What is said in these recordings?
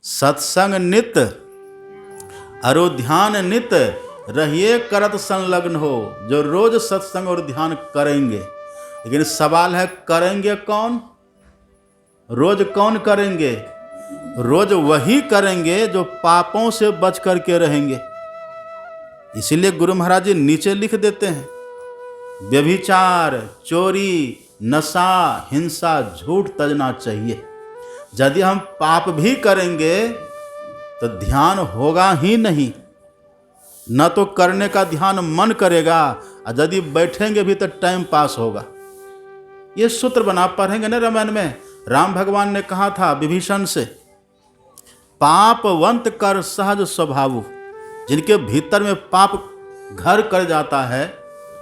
सत्संग नित अरो ध्यान नित रहिए करत संलग्न हो। जो रोज सत्संग और ध्यान करेंगे, लेकिन सवाल है करेंगे कौन? रोज कौन करेंगे? रोज वही करेंगे जो पापों से बच करके रहेंगे। इसीलिए गुरु महाराज जी नीचे लिख देते हैं, व्यभिचार, चोरी, नशा, हिंसा, झूठ तजना चाहिए। यदि हम पाप भी करेंगे तो ध्यान होगा ही नहीं, न तो करने का ध्यान मन करेगा, और यदि बैठेंगे भी तो टाइम पास होगा। ये सूत्र बना पढ़ेंगे ना रामायण में, राम भगवान ने कहा था विभीषण से, पापवंत कर सहज स्वभाव। जिनके भीतर में पाप घर कर जाता है,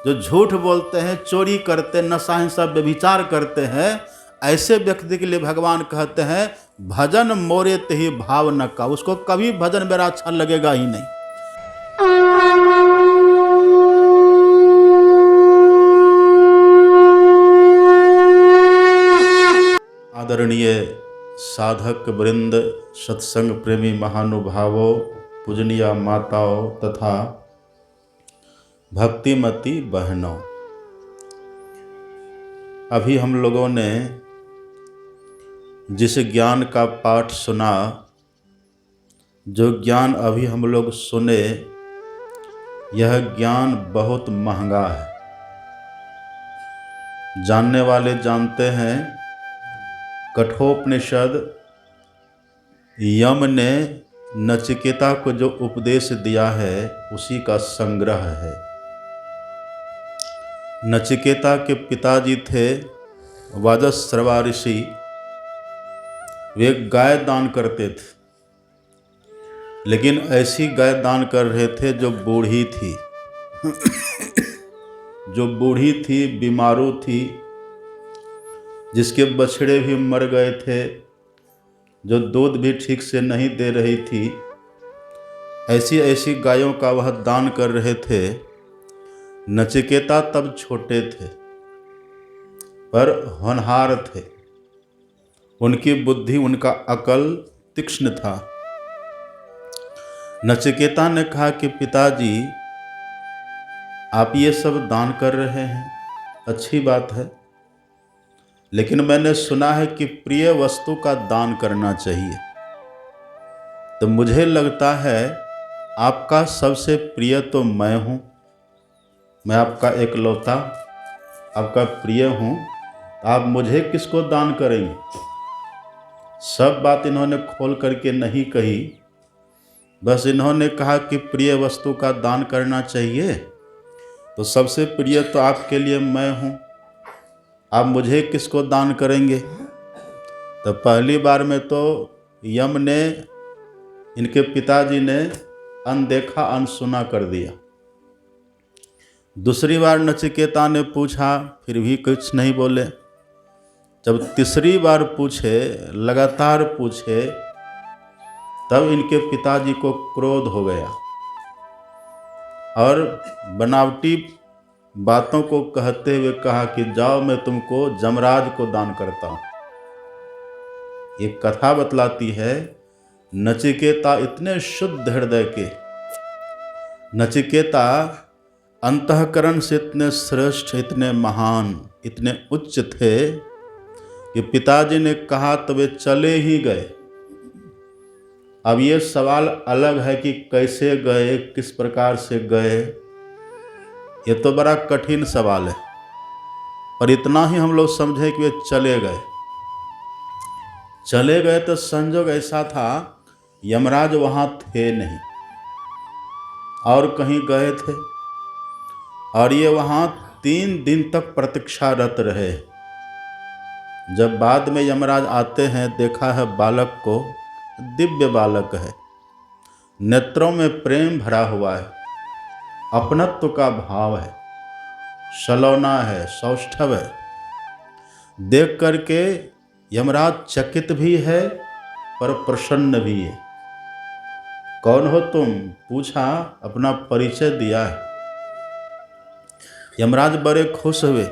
जो झूठ बोलते हैं, चोरी करते, नशा हिंसा व्यभिचार करते हैं, ऐसे व्यक्ति के लिए भगवान कहते हैं भजन मोरे तेहि भाव न का। उसको कभी भजन मेरा अच्छा लगेगा ही नहीं। आदरणीय साधक वृंद, सत्संग प्रेमी महानुभावों, पूजनीय माताओं तथा भक्तिमती बहनों, अभी हम लोगों ने जिस ज्ञान का पाठ सुना, जो ज्ञान अभी हम लोग सुने, यह ज्ञान बहुत महंगा है। जानने वाले जानते हैं, कठोपनिषद यम ने नचिकेता को जो उपदेश दिया है उसी का संग्रह है। नचिकेता के पिताजी थे वाजश्रवा ऋषि। वे गाय दान करते थे, लेकिन ऐसी गाय दान कर रहे थे जो बूढ़ी थी जो बूढ़ी थी, बीमारू थी, जिसके बछड़े भी मर गए थे, जो दूध भी ठीक से नहीं दे रही थी। ऐसी ऐसी गायों का वह दान कर रहे थे। नचिकेता तब छोटे थे पर होनहार थे। उनकी बुद्धि, उनका अकल तीक्ष्ण था। नचिकेता ने कहा कि पिताजी, आप ये सब दान कर रहे हैं, अच्छी बात है, लेकिन मैंने सुना है कि प्रिय वस्तु का दान करना चाहिए। तो मुझे लगता है आपका सबसे प्रिय तो मैं हूँ, मैं आपका एकलौता, आपका प्रिय हूँ, आप मुझे किसको दान करेंगे? सब बात इन्होंने खोल करके नहीं कही, बस इन्होंने कहा कि प्रिय वस्तु का दान करना चाहिए, तो सबसे प्रिय तो आपके लिए मैं हूँ, आप मुझे किसको दान करेंगे? तो पहली बार में तो यम ने, इनके पिताजी ने अनदेखा अनसुना कर दिया। दूसरी बार नचिकेता ने पूछा, फिर भी कुछ नहीं बोले। जब तीसरी बार पूछे, लगातार पूछे, तब इनके पिताजी को क्रोध हो गया और बनावटी बातों को कहते हुए कहा कि जाओ, मैं तुमको जमराज को दान करता हूँ। ये कथा बतलाती है नचिकेता इतने शुद्ध हृदय के, नचिकेता अंतःकरण से इतने श्रेष्ठ, इतने महान, इतने उच्च थे कि पिताजी ने कहा तो वे चले ही गए। अब ये सवाल अलग है कि कैसे गए, किस प्रकार से गए, ये तो बड़ा कठिन सवाल है, पर इतना ही हम लोग समझे कि वे चले गए। चले गए तो संजोग ऐसा था, यमराज वहाँ थे नहीं और कहीं गए थे, और ये वहाँ 3 दिन तक प्रतीक्षारत रहे। जब बाद में यमराज आते हैं, देखा है बालक को, दिव्य बालक है, नेत्रों में प्रेम भरा हुआ है, अपनत्व का भाव है, सलोना है, सौष्ठव है। देख करके यमराज चकित भी है पर प्रसन्न भी है। कौन हो तुम? पूछा, अपना परिचय दिया है। यमराज बड़े खुश हुए।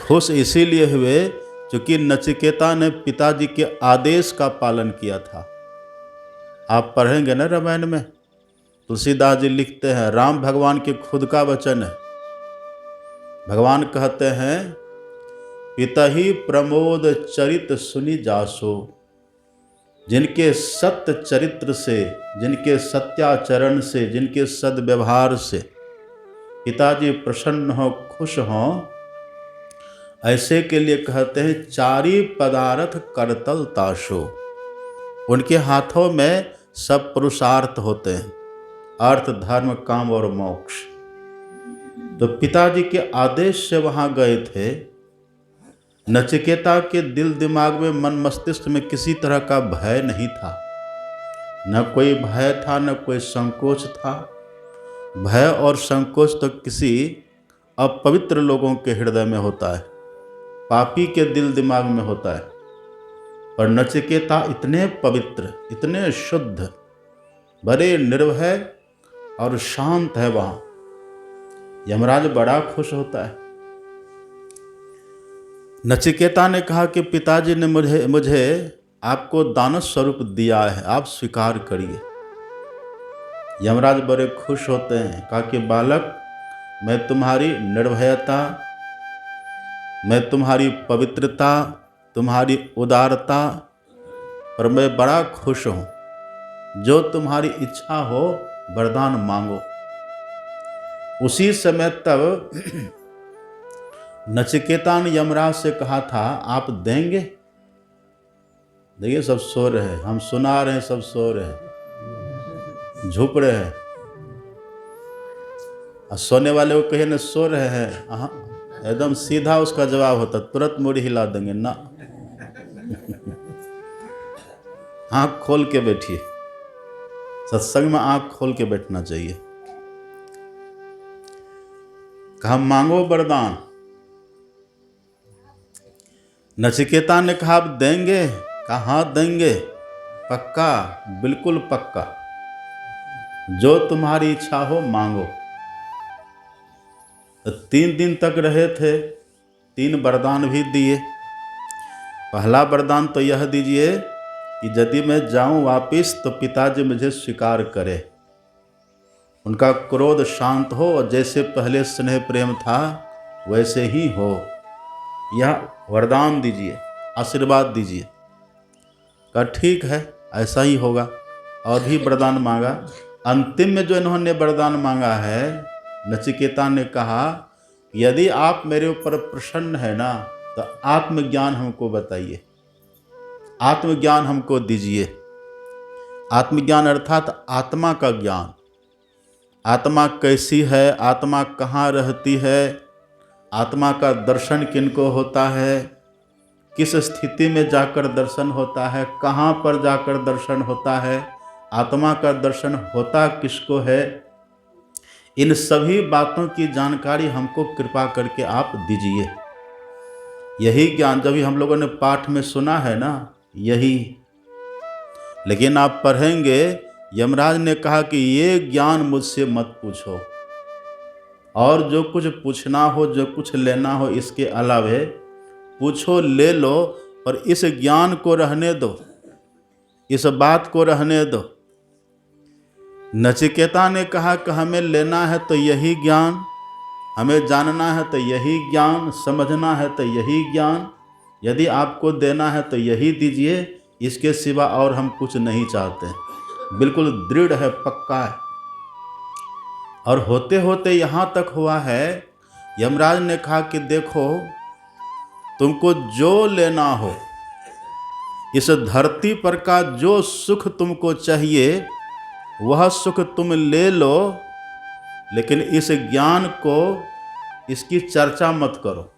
खुश इसीलिए हुए क्योंकि नचिकेता ने पिताजी के आदेश का पालन किया था। आप पढ़ेंगे ना रामायण में, तुलसीदास जी लिखते हैं, राम भगवान के खुद का वचन है। भगवान कहते हैं, पितहि प्रमोद चरित सुनि जासो, जिनके सत्य चरित्र से, जिनके सत्याचरण से, जिनके सद्व्यवहार से पिताजी प्रसन्न हो, खुश हो, ऐसे के लिए कहते हैं चारी पदार्थ करतल ताशो। उनके हाथों में सब पुरुषार्थ होते हैं, अर्थ, धर्म, काम और मोक्ष। तो पिताजी के आदेश से वहाँ गए थे। नचिकेता के दिल दिमाग में, मन मस्तिष्क में किसी तरह का भय नहीं था, न कोई भय था, न कोई संकोच था। भय और संकोच तो किसी अपवित्र लोगों के हृदय में होता है, पापी के दिल दिमाग में होता है। पर नचिकेता इतने पवित्र, इतने शुद्ध, बड़े निर्भय और शांत है वहाँ, यमराज बड़ा खुश होता है। नचिकेता ने कहा कि पिताजी ने मुझे आपको दान स्वरूप दिया है, आप स्वीकार करिए। यमराज बड़े खुश होते हैं। कहा कि बालक, मैं तुम्हारी निर्भयता, मैं तुम्हारी पवित्रता, तुम्हारी उदारता पर मैं बड़ा खुश हूँ। जो तुम्हारी इच्छा हो वरदान मांगो। उसी समय तब नचिकेता ने यमराज से कहा था, आप देंगे? देखिए सब सो रहे हैं, हम सुना रहे हैं, सब सो रहे हैं, झुप रहे हैं। और सोने वाले को कहे न सो रहे हैं, हाँ, एकदम सीधा उसका जवाब होता, तुरंत मुड़ी हिला देंगे ना। आँख खोल के बैठिए। सत्संग में आँख खोल के बैठना चाहिए। कहा मांगो वरदान। नचिकेता ने कहा आप देंगे? कहा हाँ देंगे, पक्का, बिल्कुल पक्का, जो तुम्हारी इच्छा हो मांगो। तो 3 दिन तक रहे थे, 3 वरदान भी दिए। पहला वरदान तो यह दीजिए कि यदि मैं जाऊं वापिस तो पिताजी मुझे स्वीकार करे, उनका क्रोध शांत हो और जैसे पहले स्नेह प्रेम था वैसे ही हो। यह वरदान दीजिए, आशीर्वाद दीजिए। कहा ठीक है, ऐसा ही होगा। और भी वरदान मांगा। अंतिम में जो इन्होंने वरदान मांगा है, नचिकेता ने कहा यदि आप मेरे ऊपर प्रसन्न है ना तो आत्मज्ञान हमको बताइए, आत्मज्ञान हमको दीजिए। आत्मज्ञान अर्थात आत्मा का ज्ञान। आत्मा कैसी है, आत्मा कहाँ रहती है, आत्मा का दर्शन किनको होता है, किस स्थिति में जाकर दर्शन होता है, कहाँ पर जाकर दर्शन होता है, आत्मा का दर्शन होता किसको है, इन सभी बातों की जानकारी हमको कृपा करके आप दीजिए। यही ज्ञान जब हम लोगों ने पाठ में सुना है ना, यही। लेकिन आप पढ़ेंगे, यमराज ने कहा कि ये ज्ञान मुझसे मत पूछो, और जो कुछ पूछना हो, जो कुछ लेना हो इसके अलावे पूछो, ले लो, पर इस ज्ञान को रहने दो, इस बात को रहने दो। नचिकेता ने कहा कि हमें लेना है तो यही ज्ञान, हमें जानना है तो यही ज्ञान, समझना है तो यही ज्ञान, यदि आपको देना है तो यही दीजिए, इसके सिवा और हम कुछ नहीं चाहते। बिल्कुल दृढ़ है, पक्का है। और होते होते यहाँ तक हुआ है, यमराज ने कहा कि देखो तुमको जो लेना हो, इस धरती पर का जो सुख तुमको चाहिए वह सुख तुम ले लो, लेकिन इस ज्ञान को, इसकी चर्चा मत करो।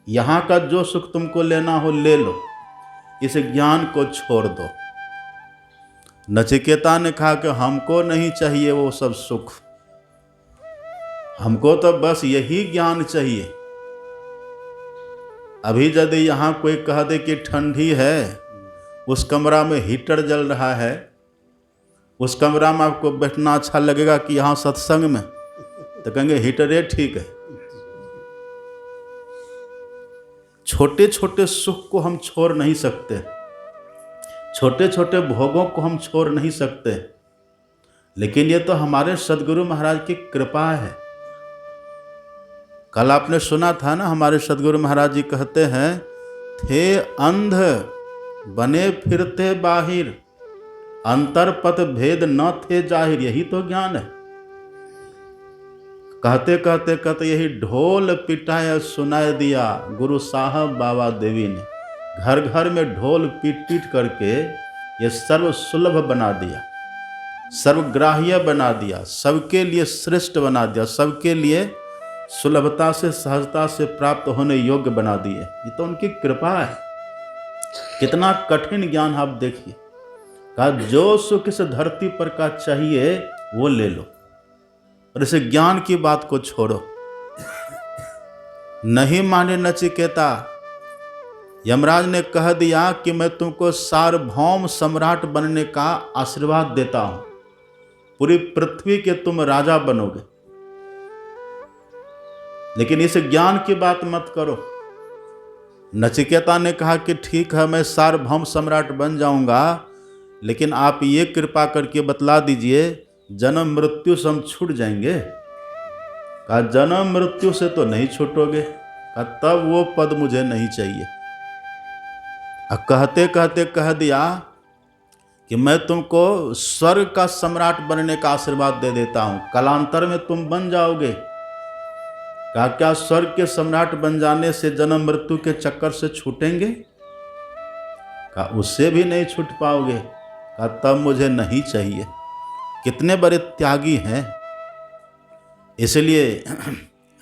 यहाँ का जो सुख तुमको लेना हो ले लो, इस ज्ञान को छोड़ दो। नचिकेता ने कहा कि हमको नहीं चाहिए वो सब सुख, हमको तो बस यही ज्ञान चाहिए। अभी यदि यहाँ कोई कह दे कि ठंडी है, उस कमरा में हीटर जल रहा है, उस कमरा में आपको बैठना अच्छा लगेगा कि यहाँ सत्संग में, तो कहेंगे हीटरे ठीक है। छोटे छोटे सुख को हम छोड़ नहीं सकते, छोटे छोटे भोगों को हम छोड़ नहीं सकते, लेकिन ये तो हमारे सदगुरु महाराज की कृपा है। कल आपने सुना था ना, हमारे सदगुरु महाराज जी कहते हैं, थे अंध बने फिरते बाहिर, अंतर पथ भेद न थे जाहिर। यही तो ज्ञान है। कहते कहते कहते यही ढोल पिटाया सुनाए दिया गुरु साहब बाबा देवी ने। घर घर में ढोल पीट पीट करके ये सर्व सुलभ बना दिया, सर्वग्राह्य बना दिया, सबके लिए श्रेष्ठ बना दिया, सबके लिए सुलभता से सहजता से प्राप्त होने योग्य बना दिए। ये तो उनकी कृपा है। कितना कठिन ज्ञान आप देखिए। कहा जो सुख इस धरती पर का चाहिए वो ले लो, और इस ज्ञान की बात को छोड़ो। नहीं माने नचिकेता, यमराज ने कह दिया कि मैं तुमको सार्वभौम सम्राट बनने का आशीर्वाद देता हूं, पूरी पृथ्वी के तुम राजा बनोगे, लेकिन इस ज्ञान की बात मत करो। नचिकेता ने कहा कि ठीक है, मैं सार्वभौम सम्राट बन जाऊंगा, लेकिन आप ये कृपा करके बतला दीजिए जन्म मृत्यु से हम छूट जाएंगे। कहा जन्म मृत्यु से तो नहीं छूटोगे। कहा तब वो पद मुझे नहीं चाहिए। कहते कहते कह दिया कि मैं तुमको स्वर्ग का सम्राट बनने का आशीर्वाद दे देता हूं, कालांतर में तुम बन जाओगे। कहा क्या स्वर्ग के सम्राट बन जाने से जन्म मृत्यु के चक्कर से छूटेंगे? कहा उससे भी नहीं छूट पाओगे। कहा तब मुझे नहीं चाहिए। कितने बड़े त्यागी हैं। इसलिए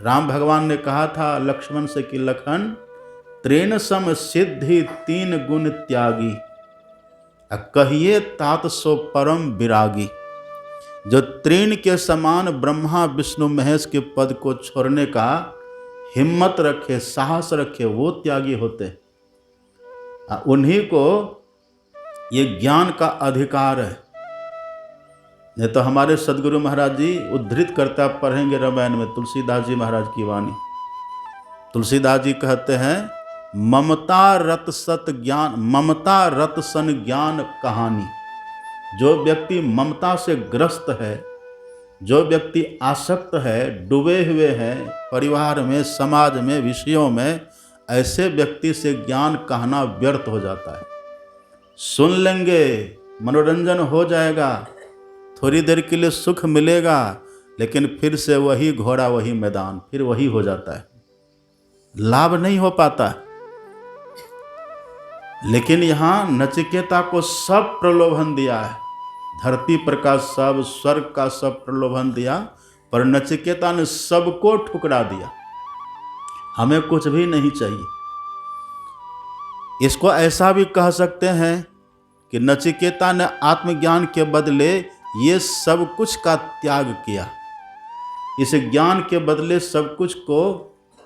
राम भगवान ने कहा था लक्ष्मण से कि लखन त्रेन सम सिद्धि तीन गुण त्यागी, कहिए तात सो परम विरागी। जो त्रीन के समान ब्रह्मा विष्णु महेश के पद को छोड़ने का हिम्मत रखे, साहस रखे, वो त्यागी होते। उन्हीं को ये ज्ञान का अधिकार है। नहीं तो हमारे सदगुरु महाराज जी उद्धृत करते, आप पढ़ेंगे रामायण में तुलसीदास जी महाराज की वाणी। तुलसीदास जी कहते हैं ममता रत सत ज्ञान, ममता रत सन ज्ञान कहानी। जो व्यक्ति ममता से ग्रस्त है, जो व्यक्ति आसक्त है, डूबे हुए हैं परिवार में, समाज में, विषयों में, ऐसे व्यक्ति से ज्ञान कहना व्यर्थ हो जाता है। सुन लेंगे, मनोरंजन हो जाएगा, थोड़ी देर के लिए सुख मिलेगा, लेकिन फिर से वही घोड़ा वही मैदान, फिर वही हो जाता है, लाभ नहीं हो पाता। लेकिन यहाँ नचिकेता को सब प्रलोभन दिया है, धरती पर का सब, स्वर्ग का सब प्रलोभन दिया, पर नचिकेता ने सबको ठुकरा दिया। हमें कुछ भी नहीं चाहिए। इसको ऐसा भी कह सकते हैं कि नचिकेता ने आत्मज्ञान के बदले ये सब कुछ का त्याग किया, इस ज्ञान के बदले सब कुछ को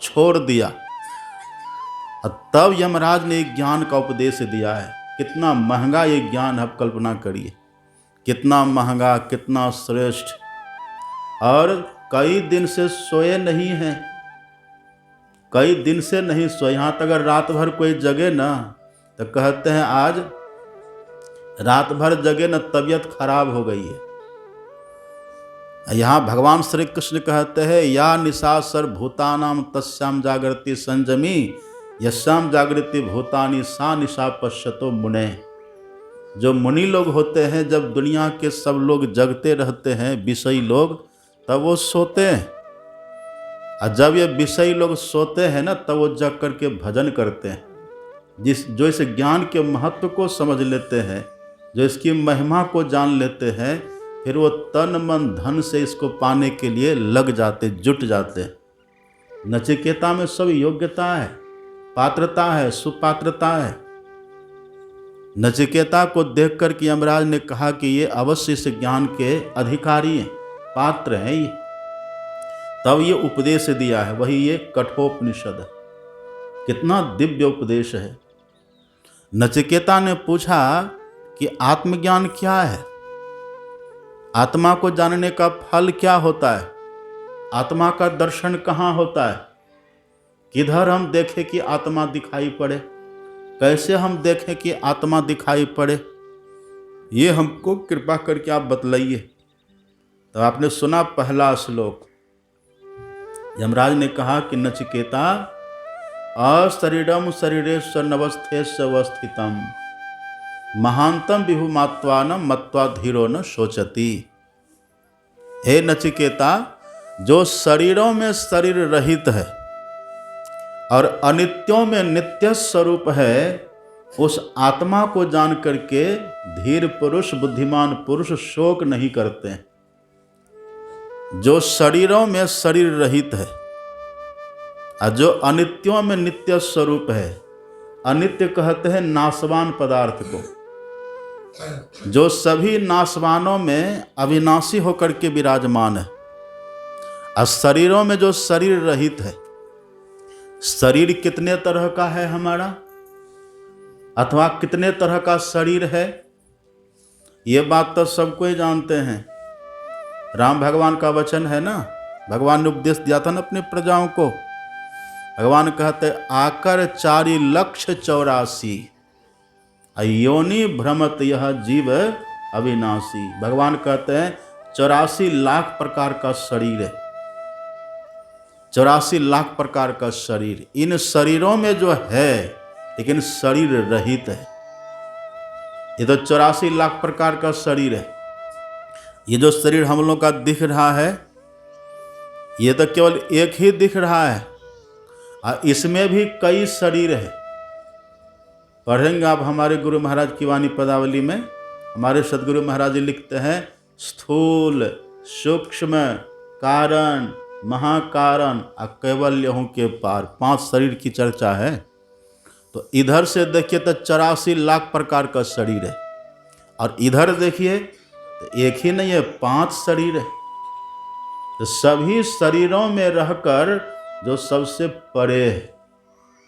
छोड़ दिया, तब यमराज ने ज्ञान का उपदेश दिया है। कितना महंगा ये ज्ञान, आप कल्पना करिए, कितना महंगा, कितना श्रेष्ठ। और कई दिन से सोए नहीं हैं, कई दिन से नहीं सोए। यहाँ तक अगर रात भर कोई जगे ना तो कहते हैं आज रात भर जगे न, तबीयत खराब हो गई है। यहाँ भगवान श्री कृष्ण कहते हैं या निशा सर्वभूतानां तस्याम जागृति संजमी, यस्याम जागृति भूतानि सा निशा पश्यतो मुने। जो मुनि लोग होते हैं, जब दुनिया के सब लोग जगते रहते हैं, विषयी लोग, तब वो सोते हैं। और जब ये विषयी लोग सोते हैं ना, तब वो जग करके भजन करते हैं। जो इस ज्ञान के महत्व को समझ लेते हैं, जो इसकी महिमा को जान लेते हैं, फिर वो तन मन धन से इसको पाने के लिए लग जाते, जुट जाते। नचिकेता में सब योग्यता है, पात्रता है, सुपात्रता है। नचिकेता को देखकर कि यमराज ने कहा कि ये अवश्य इस ज्ञान के अधिकारी हैं, पात्र हैं ये। तब ये उपदेश दिया है, वही ये कठोपनिषद है। कितना दिव्य उपदेश है। नचिकेता ने पूछा कि आत्मज्ञान क्या है, आत्मा को जानने का फल क्या होता है, आत्मा का दर्शन कहाँ होता है, किधर हम देखें कि आत्मा दिखाई पड़े, कैसे हम देखें कि आत्मा दिखाई पड़े। ये हमको कृपा करके आप बतलाइए। तो आपने सुना पहला श्लोक, यमराज ने कहा कि नचिकेता अशरीरम शरीरेश नवस्थेश अवस्थितम महांतम विभुमात्वानम मत्वा धीरो न शोचति। हे नचिकेता, जो शरीरों में शरीर रहित है और अनित्यों में नित्य स्वरूप है, उस आत्मा को जान करके धीर पुरुष, बुद्धिमान पुरुष शोक नहीं करते हैं। जो शरीरों में शरीर रहित है और जो अनित्यों में नित्य स्वरूप है, अनित्य कहते हैं नाशवान पदार्थ को, जो सभी नाशवानों में अविनाशी होकर के विराजमान है। और शरीरों में जो शरीर रहित है, शरीर कितने तरह का है हमारा, अथवा कितने तरह का शरीर है, ये बात तो सबको ही जानते हैं। राम भगवान का वचन है ना, भगवान ने उपदेश दिया था ना अपने प्रजाओं को। भगवान कहते आकर 4,84,00,000 योनि भ्रमत यह जीव अविनाशी। भगवान कहते हैं 84 लाख प्रकार का शरीर है, 84 लाख प्रकार का शरीर। इन शरीरों में जो है लेकिन शरीर रहित है। ये तो 84 लाख प्रकार का शरीर है। ये जो शरीर हम लोग का दिख रहा है, ये तो केवल एक ही दिख रहा है, और इसमें भी कई शरीर है। पढ़ेंगे आप हमारे गुरु महाराज की वाणी पदावली में, हमारे सदगुरु महाराज जी लिखते हैं स्थूल, सूक्ष्म, कारण, महाकारण और कैवल्यों के पार, 5 शरीर की चर्चा है। तो इधर से देखिए तो 84 लाख प्रकार का शरीर है, और इधर देखिए तो एक ही नहीं है, 5 शरीर है। तो सभी शरीरों में रहकर जो सबसे परे है,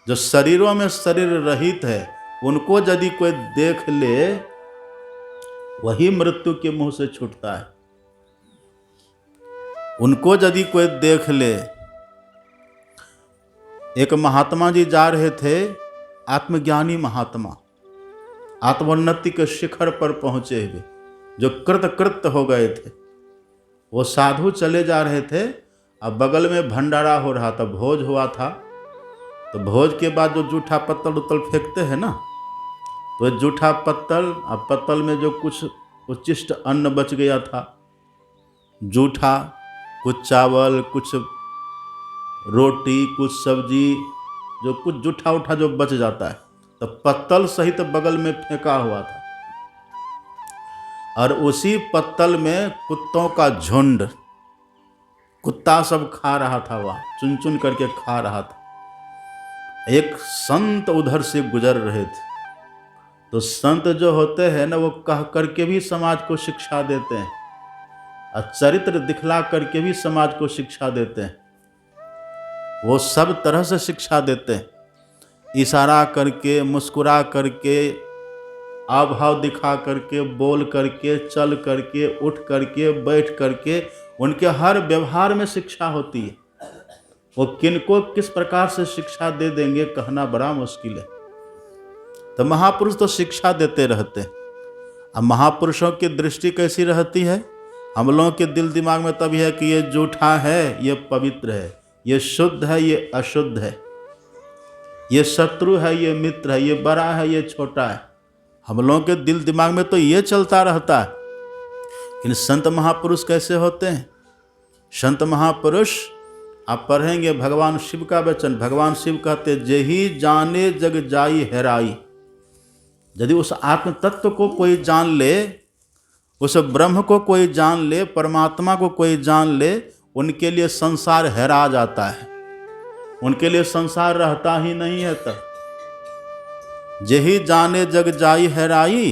जो शरीरों में शरीर रहित है, उनको यदि कोई देख ले, वही मृत्यु के मुंह से छूटता है। उनको यदि कोई देख ले, एक महात्मा जी जा रहे थे, आत्मज्ञानी महात्मा, आत्मोन्नति के शिखर पर पहुंचे हुए, जो कृत हो गए थे। वो साधु चले जा रहे थे, अब बगल में भंडारा हो रहा था, भोज हुआ था। तो भोज के बाद जो जूठा पत्तल उत्तल फेंकते हैं ना, तो जूठा पत्तल, अब पत्तल में जो कुछ उच्चिष्ट अन्न बच गया था, जूठा, कुछ चावल, कुछ रोटी, कुछ सब्जी, जो कुछ जूठा उठा जो बच जाता है, तो पत्तल सहित बगल में फेंका हुआ था। और उसी पत्तल में कुत्तों का झुंड, कुत्ता सब खा रहा था, वह चुन चुन करके खा रहा था। एक संत उधर से गुजर रहे थे। तो संत जो होते हैं ना, वो कह करके भी समाज को शिक्षा देते हैं, और चरित्र दिखला करके भी समाज को शिक्षा देते हैं। वो सब तरह से शिक्षा देते हैं, इशारा करके, मुस्कुरा करके, आभाव दिखा करके, बोल करके, चल करके, उठ करके, बैठ करके, उनके हर व्यवहार में शिक्षा होती है। वो किनको किस प्रकार से शिक्षा दे देंगे कहना बड़ा मुश्किल है। तो महापुरुष तो शिक्षा देते रहते हैं। अब महापुरुषों की दृष्टि कैसी रहती है? हम लोगों के दिल दिमाग में तभी है कि ये जूठा है, ये पवित्र है, ये शुद्ध है, ये अशुद्ध है, ये शत्रु है, ये मित्र है, ये बड़ा है, ये छोटा है। हम लोगों के दिल दिमाग में तो ये चलता रहता है। लेकिन संत महापुरुष कैसे होते हैं? संत महापुरुष आप पढ़ेंगे भगवान शिव का वचन। भगवान शिव कहते जेहि जाने जग जाई हेराई। यदि उस आत्म तत्व को कोई जान ले, उस ब्रह्म को कोई जान ले, परमात्मा को कोई जान ले, उनके लिए संसार हेरा जाता है। उनके लिए संसार रहता ही नहीं है। तब जेहि जाने जग जाई हेराई।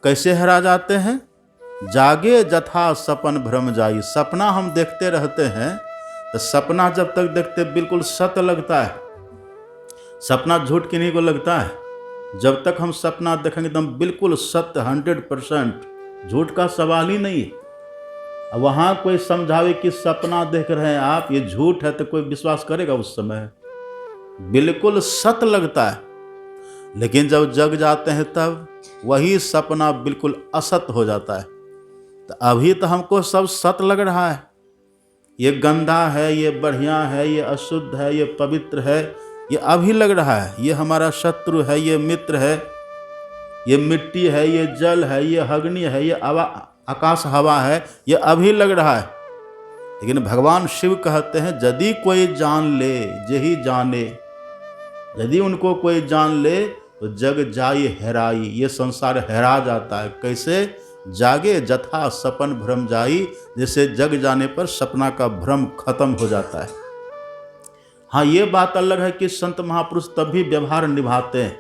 कैसे हेरा जाते हैं? जागे जथा सपन भ्रम जाई। सपना हम देखते रहते हैं, तो सपना जब तक देखते बिल्कुल सत्य लगता है। सपना झूठ किन्हीं को लगता है? जब तक हम सपना देखेंगे एकदम बिल्कुल सत्य, 100%, झूठ का सवाल ही नहीं है। अब वहाँ कोई समझावे कि सपना देख रहे हैं आप, ये झूठ है, तो कोई विश्वास करेगा? उस समय बिल्कुल सत्य लगता है। लेकिन जब जग जाते हैं तब वही सपना बिल्कुल असत हो जाता है। तो अभी तो हमको सब सत लग रहा है, ये गंदा है, ये बढ़िया है, ये अशुद्ध है, ये पवित्र है, ये अभी लग रहा है। ये हमारा शत्रु है, ये मित्र है, ये मिट्टी है, ये जल है, ये अग्नि है, ये आकाश हवा है, ये अभी लग रहा है। लेकिन भगवान शिव कहते हैं यदि कोई जान ले जेहि जाने, यदि उनको कोई जान ले तो जग जाई हेराई, ये संसार हेरा जाता है। कैसे? जागे जथा सपन भ्रम जाई, जैसे जग जाने पर सपना का भ्रम खत्म हो जाता है। हाँ, ये बात अलग है कि संत महापुरुष तब भी व्यवहार निभाते हैं,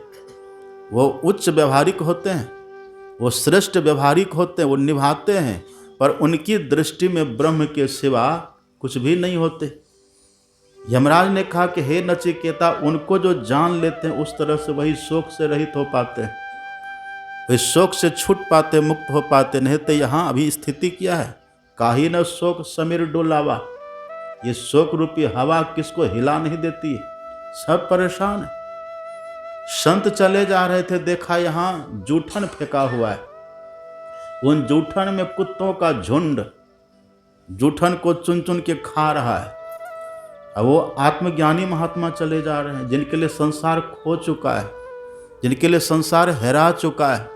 वो उच्च व्यवहारिक होते हैं, वो श्रेष्ठ व्यवहारिक होते हैं, वो निभाते हैं, पर उनकी दृष्टि में ब्रह्म के सिवा कुछ भी नहीं होते। यमराज ने कहा कि हे नचिकेता, उनको जो जान लेते हैं उस तरह से वही शोक से रहित हो पाते हैं, वे शोक से छूट पाते, मुक्त हो पाते। नहीं तो यहाँ अभी स्थिति क्या है? काहि न शोक समीर डोलावा, ये शोक रूपी हवा किसको हिला नहीं देती है, सब परेशान है। संत चले जा रहे थे, देखा यहाँ जूठन फेंका हुआ है, उन जूठन में कुत्तों का झुंड जूठन को चुन चुन के खा रहा है। अब वो आत्मज्ञानी महात्मा चले जा रहे हैं, जिनके लिए संसार खो चुका है, जिनके लिए संसार हेरा चुका है,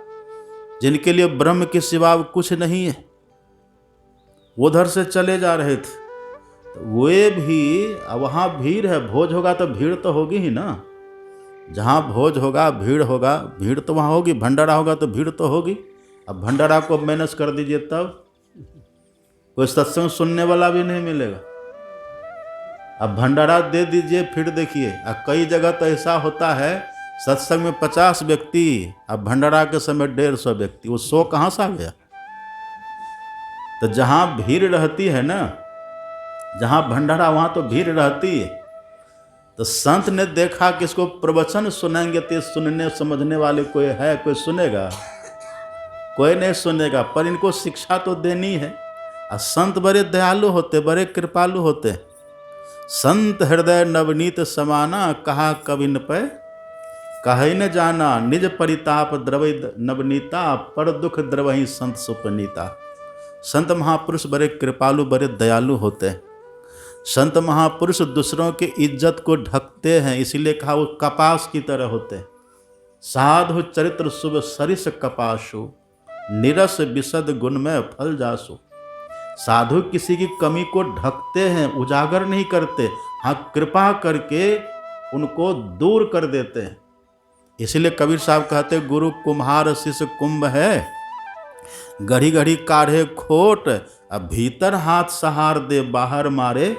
जिनके लिए ब्रह्म के सिवा कुछ नहीं है, वो उधर से चले जा रहे थे। तो वे भी, वहाँ भीड़ है, भोज होगा तो भीड़ तो होगी ही ना। जहाँ भोज होगा भीड़ होगा, भीड़ तो वहाँ होगी। भंडारा होगा तो भीड़ तो होगी। अब भंडारा को मैनेज कर दीजिए, तब कोई सत्संग सुनने वाला भी नहीं मिलेगा। अब भंडारा दे दीजिए, फिर देखिए अब कई जगह तो ऐसा होता है, सत्संग में 50 व्यक्ति, अब भंडारा के समय 150 व्यक्ति, वो 100 कहाँ से आ गया? तो जहाँ भीड़ रहती है ना, जहाँ भंडारा वहाँ तो भीड़ रहती है। तो संत ने देखा कि इसको प्रवचन सुनेंगे तो सुनने समझने वाले कोई है, कोई सुनेगा? कोई नहीं सुनेगा, पर इनको शिक्षा तो देनी है। और संत बड़े दयालु होते, बड़े कृपालु होते। संत हृदय नवनीत समाना, कहा कविन पे कहे न जाना, निज परिताप द्रवै नवनीता, पर दुख द्रवहि संत सुपनीता। संत महापुरुष बड़े कृपालु, बड़े दयालु होते हैं। संत महापुरुष दूसरों की इज्जत को ढकते हैं, इसीलिए कहा वो कपास की तरह होते हैं। साधु चरित्र शुभ सरिस कपासु, निरस विशद गुण में फल जासु। साधु किसी की कमी को ढकते हैं, उजागर नहीं करते, हाँ कृपा करके उनको दूर कर देते हैं। इसलिए कबीर साहब कहते गुरु कुम्हार शिष्य कुंभ है, घड़ी घड़ी काढ़े खोट, अब भीतर हाथ सहार दे बाहर मारे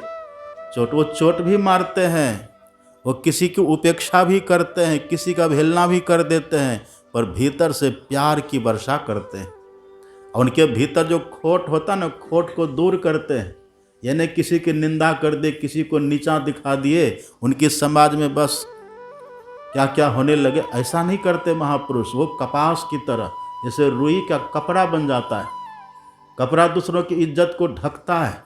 चोट। वो चोट भी मारते हैं, वो किसी की उपेक्षा भी करते हैं, किसी का अवहेलना भी कर देते हैं, पर भीतर से प्यार की वर्षा करते हैं। और उनके भीतर जो खोट होता ना, खोट को दूर करते हैं। यानी किसी की निंदा कर दे, किसी को नीचा दिखा दिए, उनकी समाज में बस क्या क्या होने लगे, ऐसा नहीं करते महापुरुष। वो कपास की तरह, जैसे रुई का कपड़ा बन जाता है, कपड़ा दूसरों की इज्जत को ढकता है,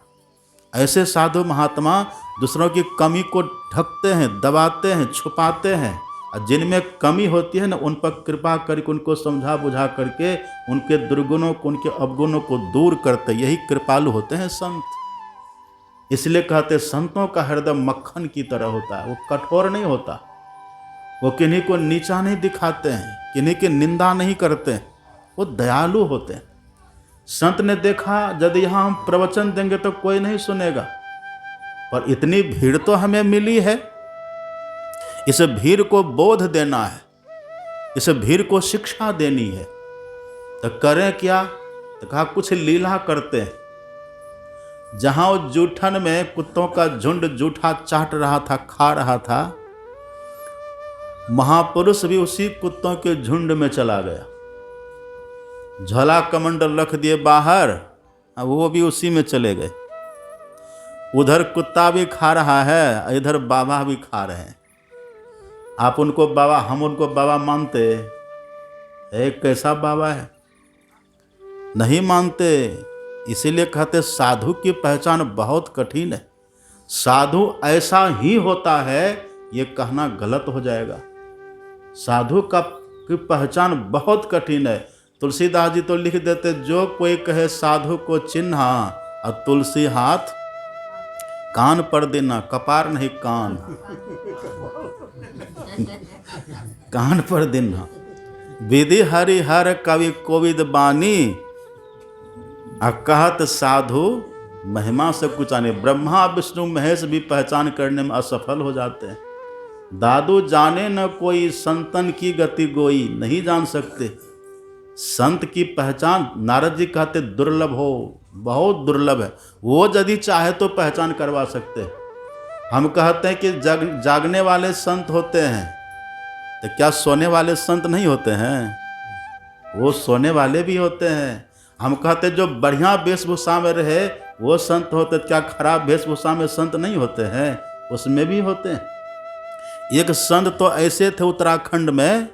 ऐसे साधु महात्मा दूसरों की कमी को ढकते हैं, दबाते हैं, छुपाते हैं। और जिनमें कमी होती है ना, उन पर कृपा करके उनको समझा बुझा करके उनके दुर्गुणों को, उनके अवगुणों को दूर करते, यही कृपालु होते हैं संत। इसलिए कहते संतों का हृदय मक्खन की तरह होता है, वो कठोर नहीं होता, वो किन्हीं को नीचा नहीं दिखाते हैं, किन्हीं की निंदा नहीं करते हैं, वो दयालु होते हैं। संत ने देखा यदि यहाँ हम प्रवचन देंगे तो कोई नहीं सुनेगा, पर इतनी भीड़ तो हमें मिली है, इस भीड़ को बोध देना है, इस भीड़ को शिक्षा देनी है, तो करें क्या? तो कहा कुछ लीला करते हैं। जहाँ वो जूठन में कुत्तों का झुंड जूठा चाट रहा था, खा रहा था, महापुरुष भी उसी कुत्तों के झुंड में चला गया, झोला कमंडल रख दिए बाहर, वो भी उसी में चले गए। उधर कुत्ता भी खा रहा है, इधर बाबा भी खा रहे हैं। आप उनको बाबा, हम उनको बाबा मानते? एक कैसा बाबा है, नहीं मानते। इसीलिए कहते साधु की पहचान बहुत कठिन है। साधु ऐसा ही होता है, ये कहना गलत हो जाएगा। साधु का की पहचान बहुत कठिन है। तुलसीदास जी तो लिख देते, जो कोई कहे साधु को चिन्हा, और तुलसी हाथ कान पर देना, कपार नहीं कान कान पर देना। विधि हरिहर कवि कोविद बानी, कहत साधु महिमा से कुछ आने। ब्रह्मा विष्णु महेश भी पहचान करने में असफल हो जाते हैं। दादू जाने न कोई संतन की गति गोई, नहीं जान सकते संत की पहचान। नारद जी कहते दुर्लभ हो, बहुत दुर्लभ है। वो यदि चाहे तो पहचान करवा सकते हैं। हम कहते हैं कि जागने वाले संत होते हैं, तो क्या सोने वाले संत नहीं होते हैं? वो सोने वाले भी होते हैं। हम कहते जो बढ़िया वेशभूषा में रहे वो संत होते, क्या खराब वेशभूषा में संत नहीं होते हैं? उसमें भी होते हैं। एक संत तो ऐसे थे उत्तराखंड में,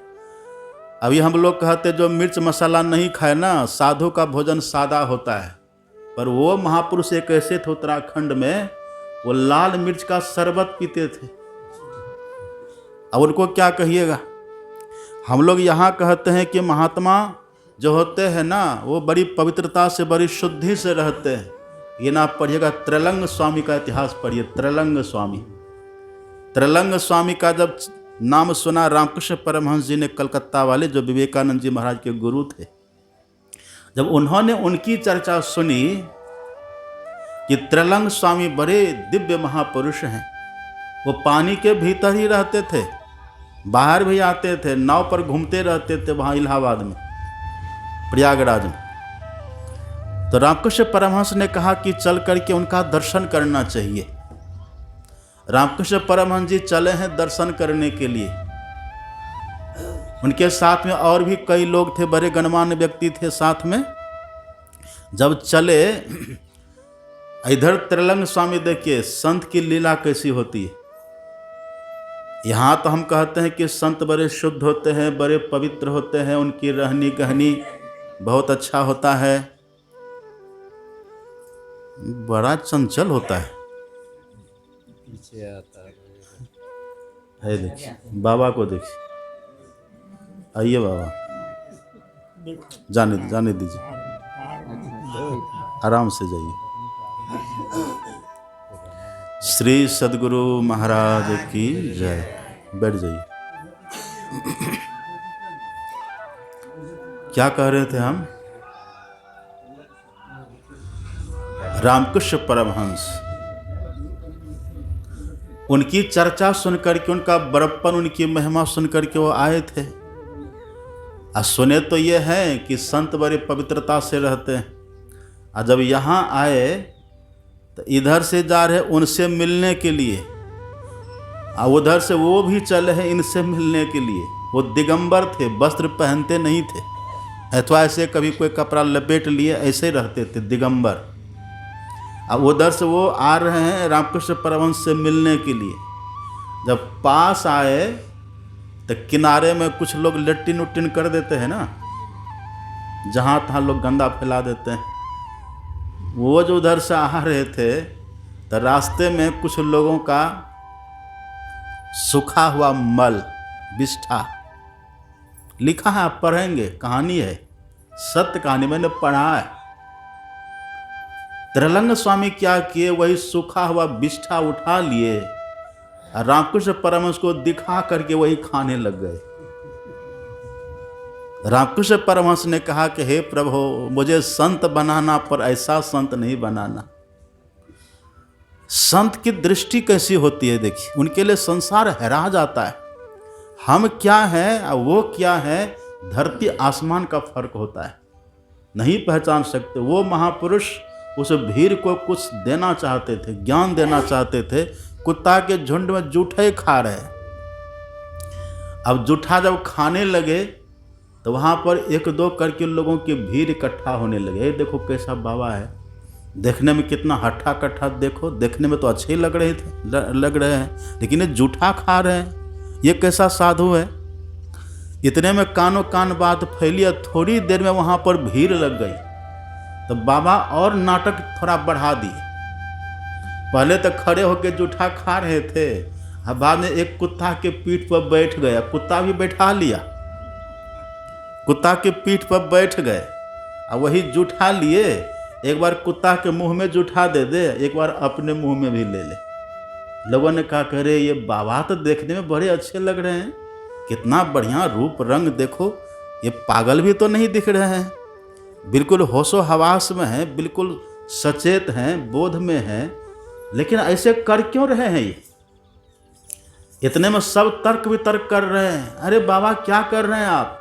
अभी हम लोग कहते जो मिर्च मसाला नहीं खाए ना, साधु का भोजन सादा होता है, पर वो महापुरुष एक ऐसे थे उत्तराखंड में, वो लाल मिर्च का शरबत पीते थे। अब उनको क्या कहिएगा। हम लोग यहाँ कहते हैं कि महात्मा जो होते हैं ना, वो बड़ी पवित्रता से, बड़ी शुद्धि से रहते हैं। ये ना पढ़िएगा, त्रिलंग स्वामी का इतिहास पढ़िए। त्रिलंग स्वामी, त्रिलंग स्वामी का जब नाम सुना रामकृष्ण परमहंस जी ने, कलकत्ता वाले, जो विवेकानंद जी महाराज के गुरु थे, जब उन्होंने उनकी चर्चा सुनी कि त्रिलंग स्वामी बड़े दिव्य महापुरुष हैं, वो पानी के भीतर ही रहते थे, बाहर भी आते थे, नाव पर घूमते रहते थे वहाँ इलाहाबाद में, प्रयागराज में। तो रामकृष्ण परमहंस ने कहा कि चल करके उनका दर्शन करना चाहिए। रामकृष्ण परमहंस जी चले हैं दर्शन करने के लिए। उनके साथ में और भी कई लोग थे, बड़े गणमान्य व्यक्ति थे साथ में। जब चले इधर त्रिलंग स्वामी, देखिए संत की लीला कैसी होती है। यहाँ तो हम कहते हैं कि संत बड़े शुद्ध होते हैं, बड़े पवित्र होते हैं, उनकी रहनी कहनी बहुत अच्छा होता है, बड़ा चंचल होता है। पीछे आता है देखिए, बाबा को देखिए, आइए बाबा, जाने दीजिए, आराम से जाइए। श्री सद्गुरु महाराज की जय। बैठ जाइए। क्या कह रहे थे हम? रामकृष्ण परमहंस, उनकी चर्चा सुनकर के, उनका बड़प्पन, उनकी महिमा सुनकर के वो आए थे। और सुने तो ये हैं कि संत बड़े पवित्रता से रहते हैं, और जब यहाँ आए तो इधर से जा रहे उनसे मिलने के लिए, और उधर से वो भी चले हैं इनसे मिलने के लिए। वो दिगंबर थे, वस्त्र पहनते नहीं थे, अथवा ऐसे कभी कोई कपड़ा लपेट लिए, ऐसे रहते थे दिगंबर। अब उधर से वो आ रहे हैं रामकृष्ण परमहंस से मिलने के लिए। जब पास आए तो किनारे में कुछ लोग लट्टिन उट्टिन कर देते हैं ना, जहाँ तहाँ लोग गंदा फैला देते हैं। वो जो उधर से आ रहे थे तो रास्ते में कुछ लोगों का सूखा हुआ मल, विष्ठा, लिखा है, आप पढ़ेंगे, कहानी है, सत्य कहानी, मैंने पढ़ा है। त्रिलंग स्वामी क्या किए, वही सूखा हुआ विष्ठा उठा लिए और रामकृष्ण परमहंस को दिखा करके वही खाने लग गए। रामकृष्ण परमहंस ने कहा कि हे प्रभु, मुझे संत बनाना, पर ऐसा संत नहीं बनाना। संत की दृष्टि कैसी होती है देखिए, उनके लिए संसार हैरा जाता है। हम क्या हैं और वो क्या है, धरती आसमान का फर्क होता है, नहीं पहचान सकते। वो महापुरुष उस भीड़ को कुछ देना चाहते थे, ज्ञान देना चाहते थे। कुत्ता के झुंड में जूठे खा रहे। अब जूठा जब खाने लगे तो वहाँ पर एक दो करके लोगों की भीड़ इकट्ठा होने लगे। देखो कैसा बाबा है, देखने में कितना हट्ठा कट्ठा, देखो देखने में तो अच्छे ही लग रहे हैं, लेकिन ये जूठा खा रहे हैं, ये कैसा साधु है। इतने में कानों कान बात फैली, थोड़ी देर में वहाँ पर भीड़ लग गई। तो बाबा और नाटक थोड़ा बढ़ा दिए। पहले तो खड़े होकर जूठा खा रहे थे, अब बाद में एक कुत्ता के पीठ पर बैठ गया, कुत्ता भी बैठा लिया, कुत्ता के पीठ पर बैठ गए और वही जूठा लिए, एक बार कुत्ता के मुंह में जूठा दे दे, एक बार अपने मुंह में भी ले ले। लोगों ने कहा करे ये बाबा तो देखने में बड़े अच्छे लग रहे हैं, कितना बढ़िया रूप रंग देखो, ये पागल भी तो नहीं दिख रहे हैं, बिल्कुल होशो हवास में हैं, बिल्कुल सचेत हैं, बोध में हैं, लेकिन ऐसे कर क्यों रहे हैं ये? इतने में सब तर्क वितर्क कर रहे हैं, अरे बाबा क्या कर रहे हैं आप?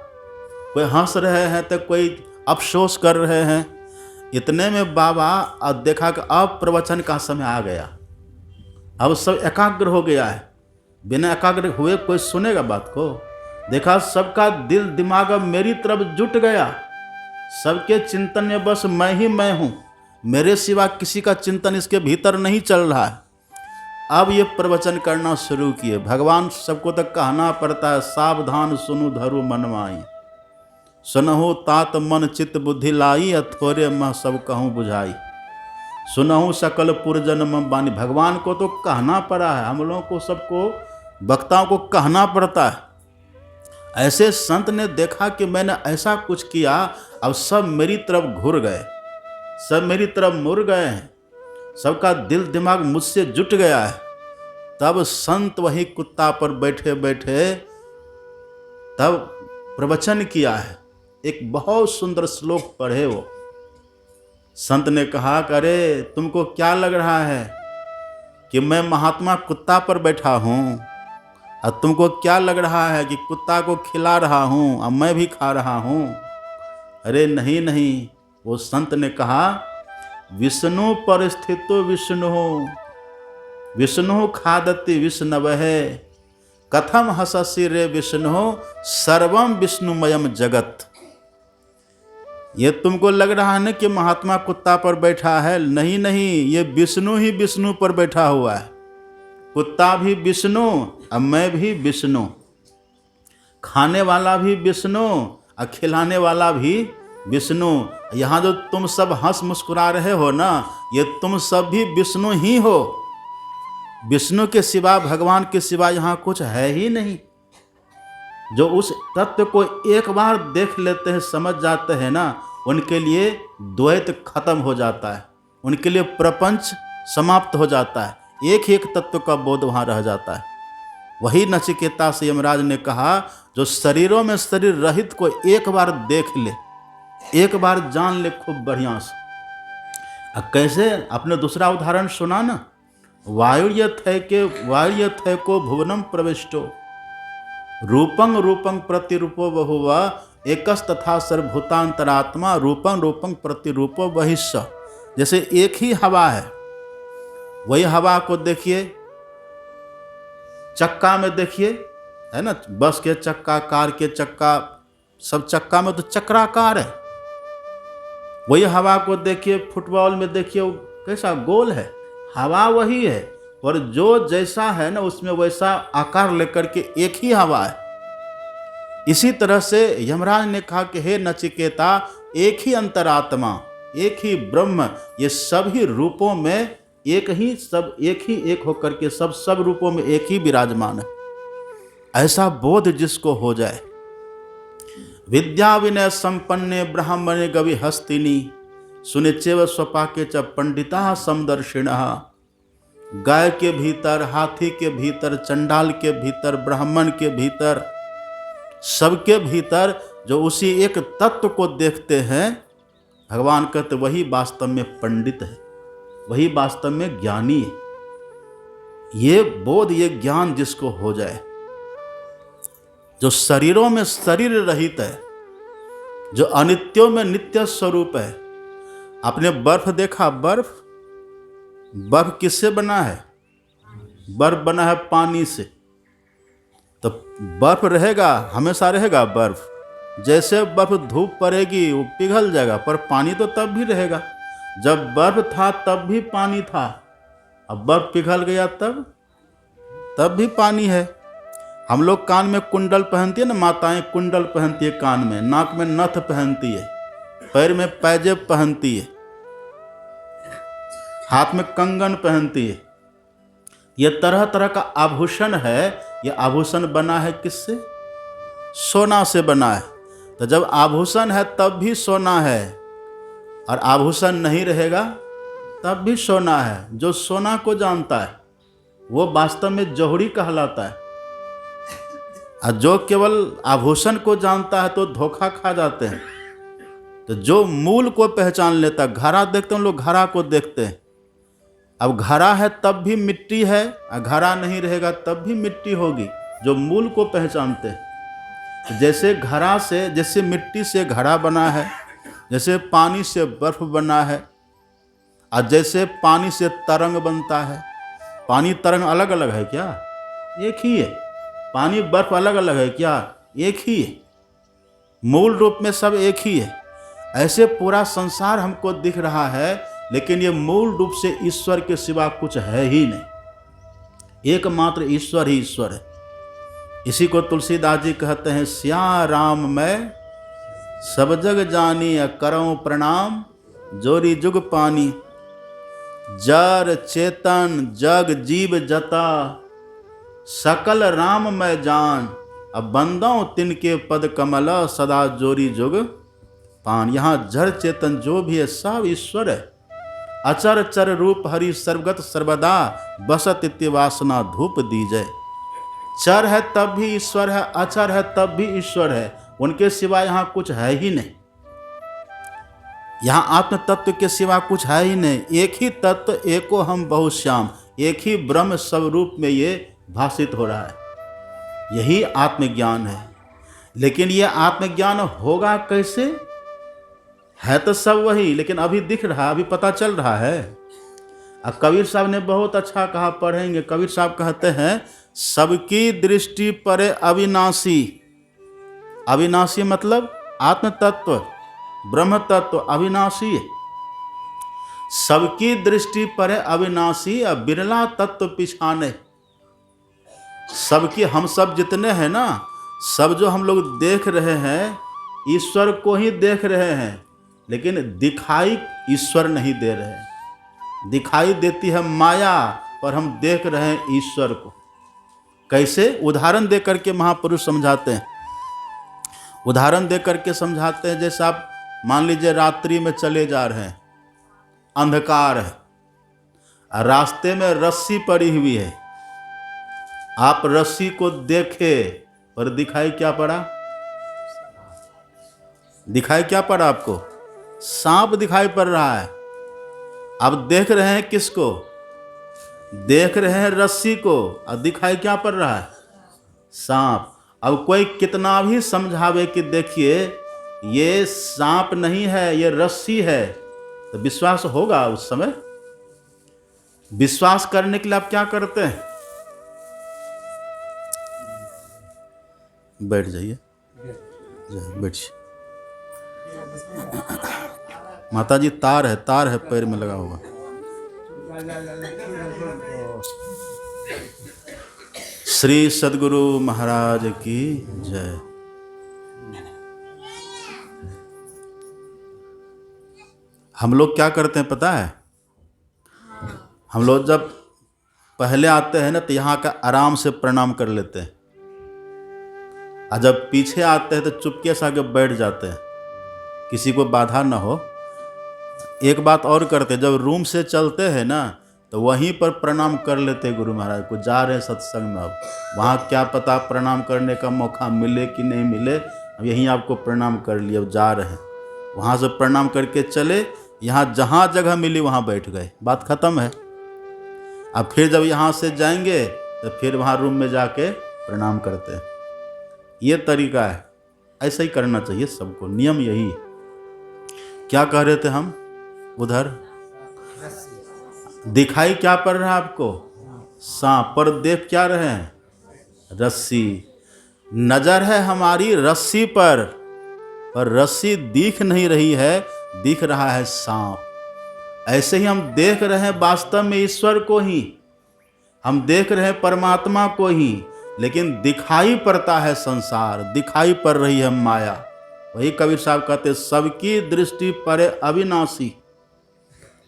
कोई हंस रहे हैं तो कोई अफसोस कर रहे हैं। इतने में बाबा अब देखा कि अब प्रवचन का समय आ गया, अब सब एकाग्र हो गया है, बिना एकाग्र हुए कोई सुनेगा बात को? देखा सबका दिल दिमाग अब मेरी तरफ जुट गया, सबके चिंतन में बस मैं ही मैं हूँ, मेरे सिवा किसी का चिंतन इसके भीतर नहीं चल रहा है। अब ये प्रवचन करना शुरू किए। भगवान सबको तक कहना पड़ता है, सावधान सुनु धरु मन माई, सुनहु तात मन चित्त बुद्धि लाई, अथोरे मह सब कहूँ बुझाई, सुनहु सकल पुरजन मम बानी। भगवान को तो कहना पड़ा है, हम लोगों को सबको वक्ताओं को कहना पड़ता है। ऐसे संत ने देखा कि मैंने ऐसा कुछ किया, अब सब मेरी तरफ घुर गए, सब मेरी तरफ मुड़ गए हैं, सबका दिल दिमाग मुझसे जुट गया है। तब संत वही कुत्ता पर बैठे बैठे तब प्रवचन किया है। एक बहुत सुंदर श्लोक पढ़े वो। संत ने कहा कि अरे तुमको क्या लग रहा है कि मैं महात्मा कुत्ता पर बैठा हूँ, और तुमको क्या लग रहा है कि कुत्ता को खिला रहा हूँ और मैं भी खा रहा हूँ? अरे नहीं नहीं, वो संत ने कहा विष्णु पर स्थितो विष्णु, विष्णु खादति विष्णवः, कथम हससि रे विष्णु, सर्वम विष्णुमयम जगत। ये तुमको लग रहा है ना कि महात्मा कुत्ता पर बैठा है, नहीं नहीं, ये विष्णु ही विष्णु पर बैठा हुआ है। कुत्ता भी विष्णु और मैं भी विष्णु, खाने वाला भी विष्णु और खिलाने वाला भी विष्णु। यहाँ जो तुम सब हंस मुस्कुरा रहे हो ना, ये तुम सब भी विष्णु ही हो। विष्णु के सिवा, भगवान के सिवा यहाँ कुछ है ही नहीं। जो उस तत्व को एक बार देख लेते हैं, समझ जाते हैं ना, उनके लिए द्वैत खत्म हो जाता है, उनके लिए प्रपंच समाप्त हो जाता है, एक ही एक तत्व का बोध वहाँ रह जाता है। वही नचिकेता से यमराज ने कहा, जो शरीरों में शरीर रहित को एक बार देख ले, एक बार जान ले खूब बढ़िया से। अब कैसे? अपने दूसरा उदाहरण सुना ना, वायुर्यथै को भुवनम प्रविष्टो, रूपं रूपं प्रतिरूपो बहुवा, एकस तथा सर्वभूतांतरात्मा, रूपं रूपं प्रतिरूपो बहिष्य। जैसे एक ही हवा है, वही हवा को देखिए, चक्का में देखिए, है ना, बस के चक्का, कार के चक्का, सब चक्का में तो चक्राकार है। वही हवा को देखिए, फुटबॉल में देखिए, वो कैसा गोल है, हवा वही है, और जो जैसा है ना उसमें वैसा आकार लेकर के एक ही हवा है। इसी तरह से यमराज ने कहा कि हे नचिकेता, एक ही अंतरात्मा, एक ही ब्रह्म, ये सभी रूपों में एक ही, सब एक ही एक होकर के सब रूपों में एक ही विराजमान है। ऐसा बोध जिसको हो जाए, विद्या विनय संपन्ने ब्राह्मणे गवि हस्तिनी, सुनिचेव स्वपाके च पंडिता समदर्शिणः। गाय के भीतर, हाथी के भीतर, चंडाल के भीतर, ब्राह्मण के भीतर, सबके भीतर जो उसी एक तत्व को देखते हैं, भगवान कहते वही वास्तव में पंडित है, वही वास्तव में ज्ञानी है। ये बोध, ये ज्ञान जिसको हो जाए, जो शरीरों में शरीर रहित है, जो अनित्यों में नित्य स्वरूप है। आपने बर्फ देखा? बर्फ किससे बना है? बर्फ बना है पानी से। तो बर्फ रहेगा, हमेशा रहेगा बर्फ। जैसे बर्फ धूप पड़ेगी वो पिघल जाएगा, पर पानी तो तब भी रहेगा। जब बर्फ था तब भी पानी था, अब बर्फ पिघल गया तब भी पानी है। हम लोग कान में कुंडल पहनती है ना, माताएं कुंडल पहनती है कान में, नाक में नथ पहनती है, पैर में पैजेब पहनती है, हाथ में कंगन पहनती है। ये तरह तरह का आभूषण है। ये आभूषण बना है किससे? सोना से बना है। तो जब आभूषण है तब भी सोना है, और आभूषण नहीं रहेगा तब भी सोना है। जो सोना को जानता है वो वास्तव में जोहरी कहलाता है, और जो केवल आभूषण को जानता है तो धोखा खा जाते हैं। तो जो मूल को पहचान लेता है, घड़ा देखते हैं लोग, घड़ा को देखते हैं। अब घड़ा है तब भी मिट्टी है, और घड़ा नहीं रहेगा तब भी मिट्टी होगी। जो मूल को पहचानते हैं, जैसे घड़ा से, जैसे मिट्टी से घड़ा बना है, जैसे पानी से बर्फ बना है, और जैसे पानी से तरंग बनता है। पानी तरंग अलग अलग है क्या? एक ही है। पानी बर्फ अलग अलग है क्या? एक ही है। मूल रूप में सब एक ही है। ऐसे पूरा संसार हमको दिख रहा है, लेकिन ये मूल रूप से ईश्वर के सिवा कुछ है ही नहीं। एकमात्र ईश्वर ही ईश्वर है। इसी को तुलसीदास जी कहते हैं, स्या राम मैं सब जग जानी, करऊं प्रणाम जोरी जुग पानी। जर चेतन जग जीव जता, सकल राम मैं जान। अब बंदाऊं तिनके पद कमल, सदा जोरी जुग पान। यहाँ जड़ चेतन जो भी है सब ईश्वर है। अचर चर रूप हरि सर्वगत सर्वदा, बसत इति वासना धूप दीजय। चर है तब भी ईश्वर है, अचर है तब भी ईश्वर है। उनके सिवा यहाँ कुछ है ही नहीं। यहाँ आत्म तत्व के सिवा कुछ है ही नहीं। एक ही तत्व, एको हम बहुश्याम। एक ही ब्रह्म स्वरूप में ये भाषित हो रहा है। यही आत्मज्ञान है। लेकिन ये आत्मज्ञान होगा कैसे? है तो सब वही, लेकिन अभी दिख रहा, अभी पता चल रहा है। अब कबीर साहब ने बहुत अच्छा कहा, पढ़ेंगे। कबीर साहब कहते हैं, सबकी दृष्टि परे अविनाशी। अविनाशी मतलब आत्म तत्व, ब्रह्म तत्व अविनाशी है। सबकी दृष्टि परे अविनाशी, अब बिरला तत्व पिछाने। सबकी, हम सब जितने हैं ना, सब जो हम लोग देख रहे हैं, ईश्वर को ही देख रहे हैं, लेकिन दिखाई ईश्वर नहीं दे रहे हैं। दिखाई देती है माया, पर हम देख रहे हैं ईश्वर को। कैसे? उदाहरण दे करके महापुरुष समझाते हैं। उदाहरण दे करके समझाते हैं, जैसे आप मान लीजिए रात्रि में चले जा रहे हैं, अंधकार है, रास्ते में रस्सी पड़ी हुई है। आप रस्सी को देखे, पर दिखाई क्या पड़ा? दिखाई क्या पड़ा आपको? सांप दिखाई पड़ रहा है। अब देख रहे हैं किसको? देख रहे हैं रस्सी को, और दिखाई क्या पड़ रहा है? सांप। अब कोई कितना भी समझावे कि देखिए ये सांप नहीं है, ये रस्सी है, तो विश्वास होगा उस समय? विश्वास करने के लिए आप क्या करते हैं? बैठ जाइए, बैठिए। माता जी, तार है पैर में लगा हुआ। श्री सद्गुरु महाराज की जय। हम लोग क्या करते हैं पता है? हम लोग जब पहले आते हैं ना, तो यहाँ का आराम से प्रणाम कर लेते हैं, और जब पीछे आते हैं तो चुपके से आके बैठ जाते हैं, किसी को बाधा ना हो। एक बात और करते हैं, जब रूम से चलते हैं ना, तो वहीं पर प्रणाम कर लेते हैं गुरु महाराज को। जा रहे हैं सत्संग में, अब वहाँ क्या पता प्रणाम करने का मौका मिले कि नहीं मिले, अब यहीं आपको प्रणाम कर लिए, अब जा रहे हैं। वहाँ से प्रणाम करके चले, यहाँ जहाँ जगह मिली वहाँ बैठ गए, बात ख़त्म है। अब फिर जब यहाँ से जाएंगे तो फिर वहाँ रूम में जाके प्रणाम करते हैं। ये तरीका है, ऐसा ही करना चाहिए सबको, नियम यही है। क्या कह रहे थे हम उधर? दिखाई क्या पड़ रहा है आपको? सांप। पर देख क्या रहे हैं? रस्सी। नजर है हमारी रस्सी पर रस्सी दिख नहीं रही है, दिख रहा है सांप। ऐसे ही हम देख रहे हैं वास्तव में ईश्वर को ही, हम देख रहे हैं परमात्मा को ही, लेकिन दिखाई पड़ता है संसार, दिखाई पड़ रही है माया। वही कबीर साहब कहते, सबकी दृष्टि परे अविनाशी,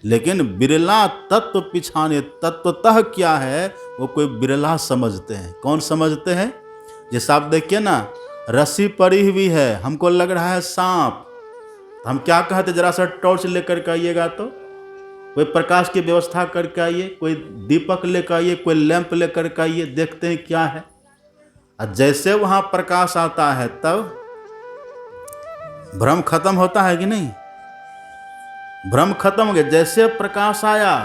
लेकिन बिरला तत्व पिछाने। तत्वतः क्या है? वो कोई बिरला समझते हैं। कौन समझते हैं? जैसे आप देखिए ना, रस्सी पड़ी हुई है, हमको लग रहा है सांप, तो हम क्या कहते, जरा सा टॉर्च लेकर के आइएगा, तो कोई प्रकाश की व्यवस्था करके आइए, कोई दीपक लेकर आइए, कोई लैंप लेकर के आइए, देखते हैं क्या है। और जैसे वहाँ प्रकाश आता है तब भ्रम खत्म होता है कि नहीं? भ्रम खत्म हो गया। जैसे प्रकाश आया,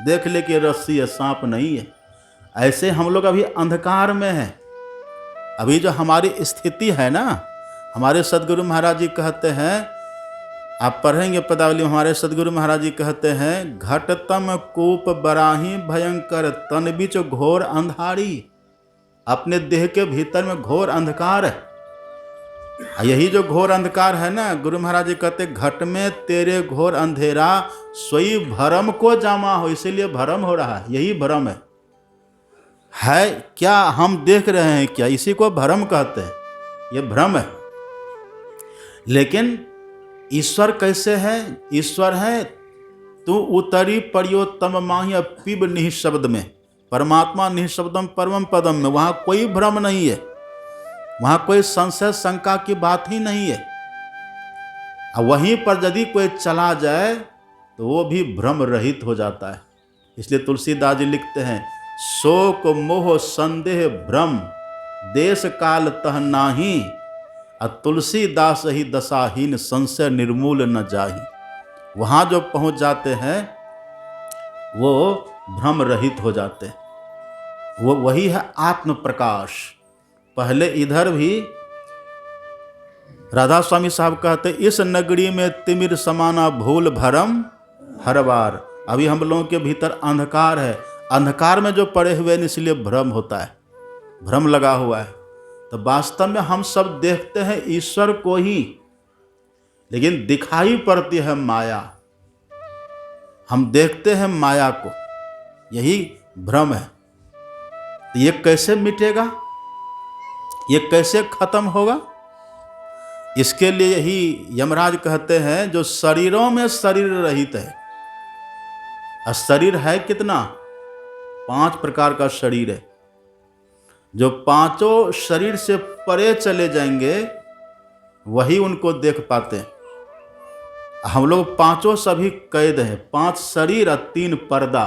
देख ले कि रस्सी है, सांप नहीं है। ऐसे हम लोग अभी अंधकार में हैं। अभी जो हमारी स्थिति है ना, हमारे सदगुरु महाराज जी कहते हैं, आप पढ़ेंगे पदावली, हमारे सदगुरु महाराज जी कहते हैं, घटतम कूप बराही भयंकर तन बीच घोर अंधारी। अपने देह के भीतर में घोर अंधकार है। यही जो घोर अंधकार है ना, गुरु महाराज जी कहते, घट में तेरे घोर अंधेरा सोई भरम को जामा हो। इसीलिए भरम हो रहा है, यही भरम है क्या हम देख रहे हैं क्या, इसी को भरम कहते हैं। ये भ्रम है। लेकिन ईश्वर कैसे है? ईश्वर है तू उतरी पर्योत्तम माह्य पिब निःशब्द में, परमात्मा निःशब्दम परमम पदम में। वहां कोई भ्रम नहीं है, वहां कोई संशय शंका की बात ही नहीं है। और वहीं पर यदि कोई चला जाए तो वो भी भ्रम रहित हो जाता है। इसलिए तुलसीदास जी लिखते हैं, शोक मोह संदेह भ्रम देश काल तह नाही, तुलसीदास ही दशाहीन संशय निर्मूल न जाही। वहाँ जो पहुँच जाते हैं वो भ्रम रहित हो जाते हैं। वो वही है आत्म प्रकाश। पहले इधर भी राधा स्वामी साहब कहते, इस नगरी में तिमिर समाना भूल भरम हर बार। अभी हम लोगों के भीतर अंधकार है, अंधकार में जो पड़े हुए हैं, इसलिए भ्रम होता है, भ्रम लगा हुआ है। तो वास्तव में हम सब देखते हैं ईश्वर को ही, लेकिन दिखाई पड़ती है माया। हम देखते हैं माया को, यही भ्रम है। तो ये कैसे मिटेगा, ये कैसे खत्म होगा? इसके लिए यही यमराज कहते हैं, जो शरीरों में शरीर रहित है। और शरीर है कितना? 5 प्रकार का शरीर है। जो पांचों शरीर से परे चले जाएंगे वही उनको देख पाते हैं। हम लोग पांचों सभी कैद हैं, 5 शरीर और 3 पर्दा,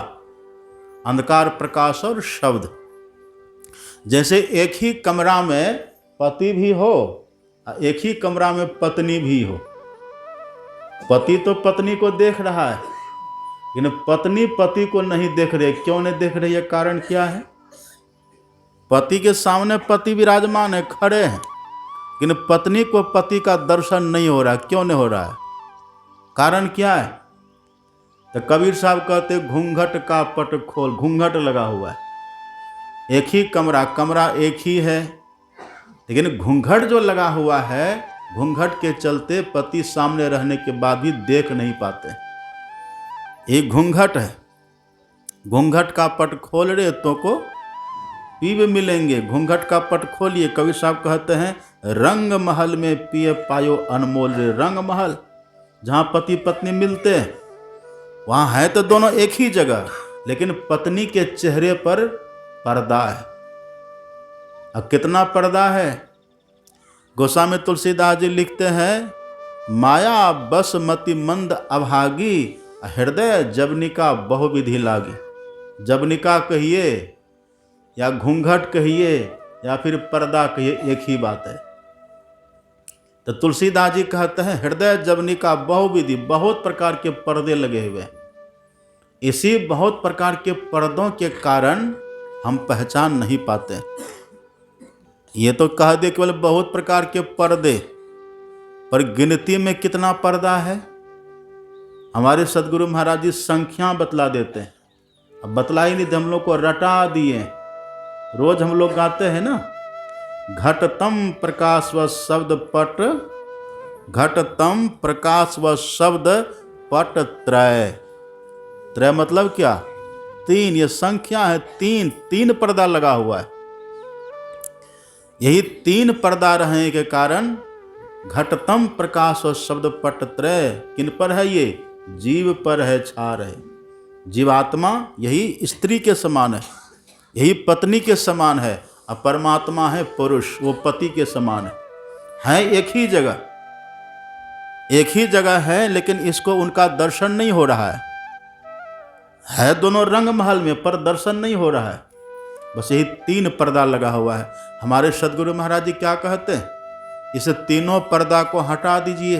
अंधकार, प्रकाश और शब्द। जैसे एक ही कमरा में पति भी हो, एक ही कमरा में पत्नी भी हो। पति तो पत्नी को देख रहा है, लेकिन पत्नी पति को नहीं देख रही। क्यों नहीं देख रही है? कारण क्या है? पति के सामने पति विराजमान है, खड़े हैं, लेकिन पत्नी को पति का दर्शन नहीं हो रहा। क्यों नहीं हो रहा है? कारण क्या है? तो कबीर साहब कहते, घूंघट का पट खोल। घूंघट लगा हुआ है, एक ही कमरा एक ही है, लेकिन घूंघट जो लगा हुआ है, घूंघट के चलते पति सामने रहने के बाद भी देख नहीं पाते। एक घूंघट है, घूंघट का पट खोल रहे तो को पीब मिलेंगे। घूंघट का पट खोलिए। कबीर साहब कहते हैं, रंग महल में पिए पायो अनमोल रे। रंग महल, जहाँ पति पत्नी मिलते हैं, वहाँ है तो दोनों एक ही जगह, लेकिन पत्नी के चेहरे पर पर्दा है। अब कितना पर्दा है? गोस्वामी तुलसीदास जी लिखते हैं, माया बस मति मंद अभागी, हृदय जवनिका बहुविधि लागी। जवनिका कहिए या घूंघट कहिए या फिर पर्दा कहिए, एक ही बात है। तो तुलसीदास जी कहते हैं, हृदय जवनिका बहुविधि, बहुत प्रकार के पर्दे लगे हुए हैं। इसी बहुत प्रकार के पर्दों के कारण हम पहचान नहीं पाते। ये तो कह दे केवल बहुत प्रकार के पर्दे, पर गिनती में कितना पर्दा है? हमारे सदगुरु महाराज जी संख्या बतला देते हैं। अब बतला ही नहीं, हम लोग को रटा दिए। रोज हम लोग गाते हैं ना, घटतम प्रकाश व शब्द पट, घटतम प्रकाश व शब्द पट त्रय। त्रय मतलब क्या? 3। ये संख्या है, 3 पर्दा लगा हुआ है। यही 3 पर्दा रहने के कारण घटतम प्रकाश और शब्द पट त्रय किन पर है? ये जीव पर है, छा रहे। जीवात्मा यही स्त्री के समान है, यही पत्नी के समान है, और परमात्मा है पुरुष, वो पति के समान है एक ही जगह, एक ही जगह है, लेकिन इसको उनका दर्शन नहीं हो रहा है दोनों रंग महल में, पर दर्शन नहीं हो रहा है। बस यही 3 पर्दा लगा हुआ है। हमारे सदगुरु महाराज जी क्या कहते हैं, इस तीनों पर्दा को हटा दीजिए।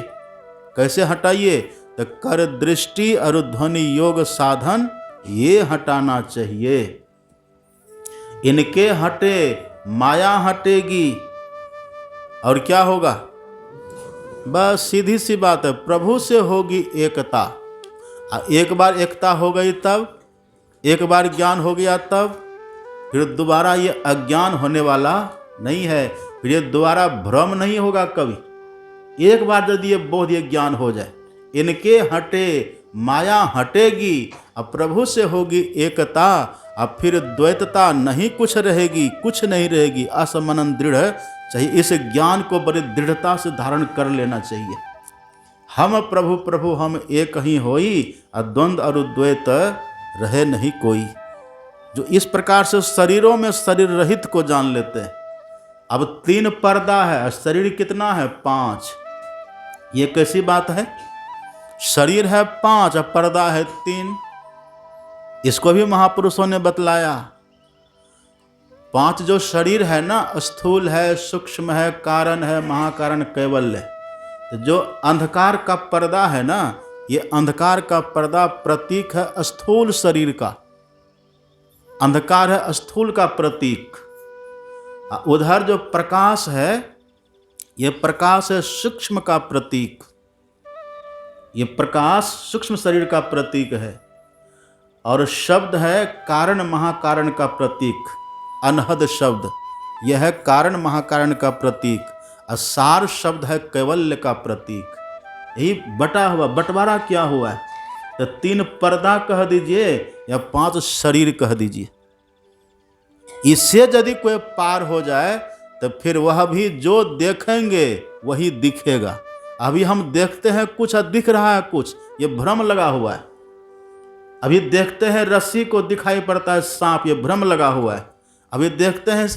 कैसे हटाइए, तो कर दृष्टि और ध्वनि योग साधन ये हटाना चाहिए। इनके हटे माया हटेगी, और क्या होगा, बस सीधी सी बात है, प्रभु से होगी एकता। एक बार एकता हो गई तब, एक बार ज्ञान हो गया तब, फिर दोबारा ये अज्ञान होने वाला नहीं है, फिर ये दोबारा भ्रम नहीं होगा कभी। एक बार यदि ये बोध, ये ज्ञान हो जाए, इनके हटे माया हटेगी, अब प्रभु से होगी एकता, अब फिर द्वैतता नहीं कुछ रहेगी, कुछ नहीं रहेगी, असमनन दृढ़ चाहिए। इस ज्ञान को बड़ी दृढ़ता से धारण कर लेना चाहिए। हम प्रभु प्रभु हम एक ही होई, द्वंद्व और द्वैत रहे नहीं कोई। जो इस प्रकार से शरीरों में शरीर रहित को जान लेते हैं। अब 3 पर्दा है, शरीर कितना है, 5। ये कैसी बात है, शरीर है 5 और पर्दा है 3। इसको भी महापुरुषों ने बतलाया। 5 जो शरीर है ना, स्थूल है, सूक्ष्म है, कारण है, महाकारण, कैवल्य। तो जो अंधकार का पर्दा है ना, ये अंधकार का पर्दा प्रतीक है स्थूल शरीर का। अंधकार है स्थूल का प्रतीक। उधर जो प्रकाश है, ये प्रकाश है सूक्ष्म का प्रतीक। ये प्रकाश सूक्ष्म शरीर का प्रतीक है। और शब्द है कारण महाकारण का प्रतीक, अनहद शब्द, यह है कारण महाकारण का प्रतीक। सार शब्द है कैवल्य का प्रतीक। यही बटा हुआ, बंटवारा क्या हुआ है, तो 3 पर्दा कह दीजिए या 5 शरीर कह दीजिए। इससे यदि कोई पार हो जाए तो फिर वह भी जो देखेंगे वही दिखेगा। अभी हम देखते हैं कुछ, दिख रहा है कुछ, ये भ्रम लगा हुआ है। अभी देखते हैं रस्सी को, दिखाई पड़ता है सांप, ये भ्रम लगा हुआ है। अभी देखते हैं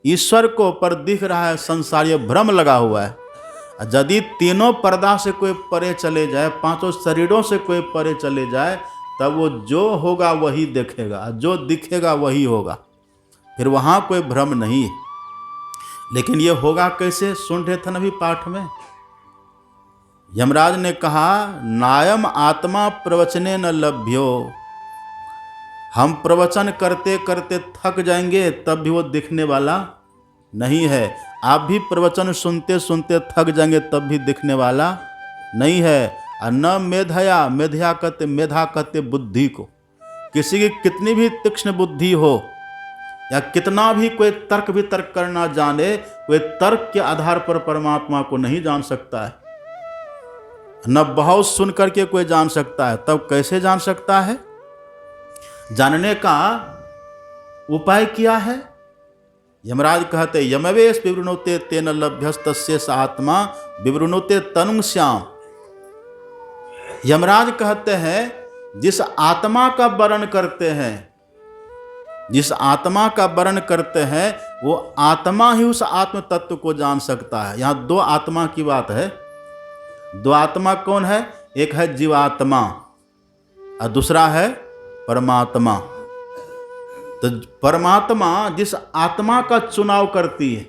ईश्वर को, पर दिख रहा है संसार, ये भ्रम लगा हुआ है। यदि तीनों पर्दा से कोई परे चले जाए, 5 शरीरों से कोई परे चले जाए, तब वो जो होगा वही देखेगा, जो दिखेगा वही होगा, फिर वहाँ कोई भ्रम नहीं। लेकिन ये होगा कैसे, सुन रहे थे अभी पाठ में, यमराज ने कहा नायम आत्मा प्रवचने न लभ्यो। हम प्रवचन करते करते थक जाएंगे तब भी वो दिखने वाला नहीं है। आप भी प्रवचन सुनते सुनते थक जाएंगे तब भी दिखने वाला नहीं है। और न मेधया, मेधया कहते, मेधा कहते बुद्धि को। किसी की कितनी भी तीक्ष्ण बुद्धि हो या कितना भी कोई तर्क वितर्क करना जाने, कोई तर्क के आधार पर परमात्मा को नहीं जान सकता है। न बहुत सुन करके कोई जान सकता है, तब कैसे जान सकता है। जानने का उपाय क्या है, यमराज कहते यमवेश विवृणोते तेन लभ्यस्तस्य स आत्मा विवृणोते तनुं श्याम। यमराज कहते हैं जिस आत्मा का वर्ण करते हैं, जिस आत्मा का वर्ण करते हैं, वो आत्मा ही उस आत्म तत्व को जान सकता है। यहाँ 2 आत्मा की बात है। 2 आत्मा कौन है, एक है जीवात्मा और दूसरा है परमात्मा। तो परमात्मा जिस आत्मा का चुनाव करती है,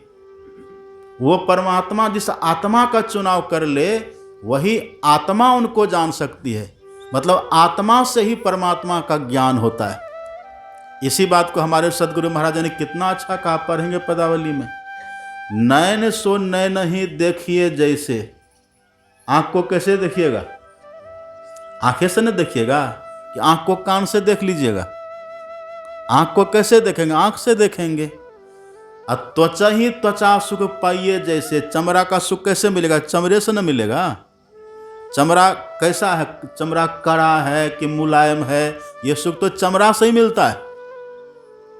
वो परमात्मा जिस आत्मा का चुनाव कर ले, वही आत्मा उनको जान सकती है। मतलब आत्मा से ही परमात्मा का ज्ञान होता है। इसी बात को हमारे सदगुरु महाराज ने कितना अच्छा कहा, पढ़ेंगे पदावली में, नैन सो नैन ही देखिए जैसे। आँख को कैसे देखिएगा, आंखें से नहीं देखिएगा कि आँख को कान से देख लीजिएगा। आँख को कैसे देखेंगे, आँख से देखेंगे। और त्वचा ही त्वचा सुख पाइए जैसे। चमड़ा का सुख कैसे मिलेगा, चमड़े से न मिलेगा। चमड़ा कैसा है, चमड़ा कड़ा है कि मुलायम है, ये सुख तो चमड़ा से ही मिलता है।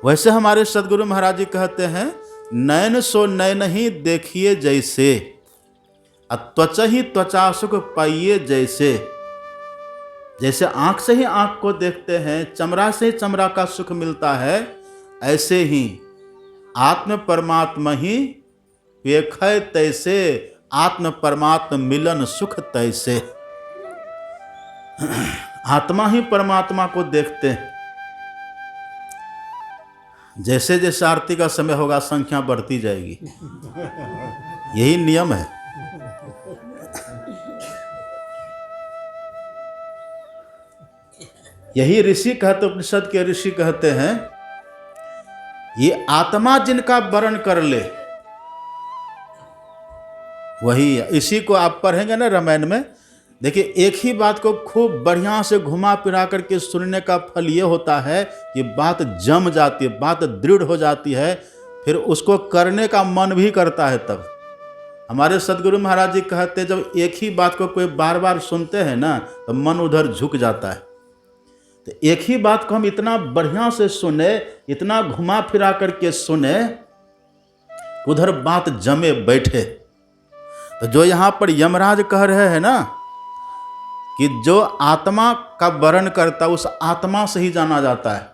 वैसे हमारे सदगुरु महाराज जी कहते हैं नैन सो नैन ही देखिए जैसे, त्वचा ही त्वचा सुख पाइए जैसे। जैसे आँख से ही आँख को देखते हैं, चमड़ा से ही चमड़ा का सुख मिलता है, ऐसे ही आत्म परमात्मा ही पेखै तैसे, आत्म परमात्मा मिलन सुख तैसे। आत्मा ही परमात्मा को देखते हैं। जैसे जैसे आरती का समय होगा संख्या बढ़ती जाएगी, यही नियम है। यही ऋषि कहते, उपनिषद के ऋषि कहते हैं, ये आत्मा जिनका वर्ण कर ले वही। इसी को आप पढ़ेंगे ना रामायण में, देखिए एक ही बात को खूब बढ़िया से घुमा फिरा करके सुनने का फल ये होता है कि बात जम जाती है, बात दृढ़ हो जाती है, फिर उसको करने का मन भी करता है। तब हमारे सदगुरु महाराज जी कहते हैं, जब एक ही बात को कोई बार बार सुनते हैं ना तो मन उधर झुक जाता है। तो एक ही बात को हम इतना बढ़िया से सुने, इतना घुमा फिरा करके सुने, उधर बात जमे बैठे। तो जो यहाँ पर यमराज कह रहे हैं ना कि जो आत्मा का वर्ण करता है उस आत्मा से ही जाना जाता है।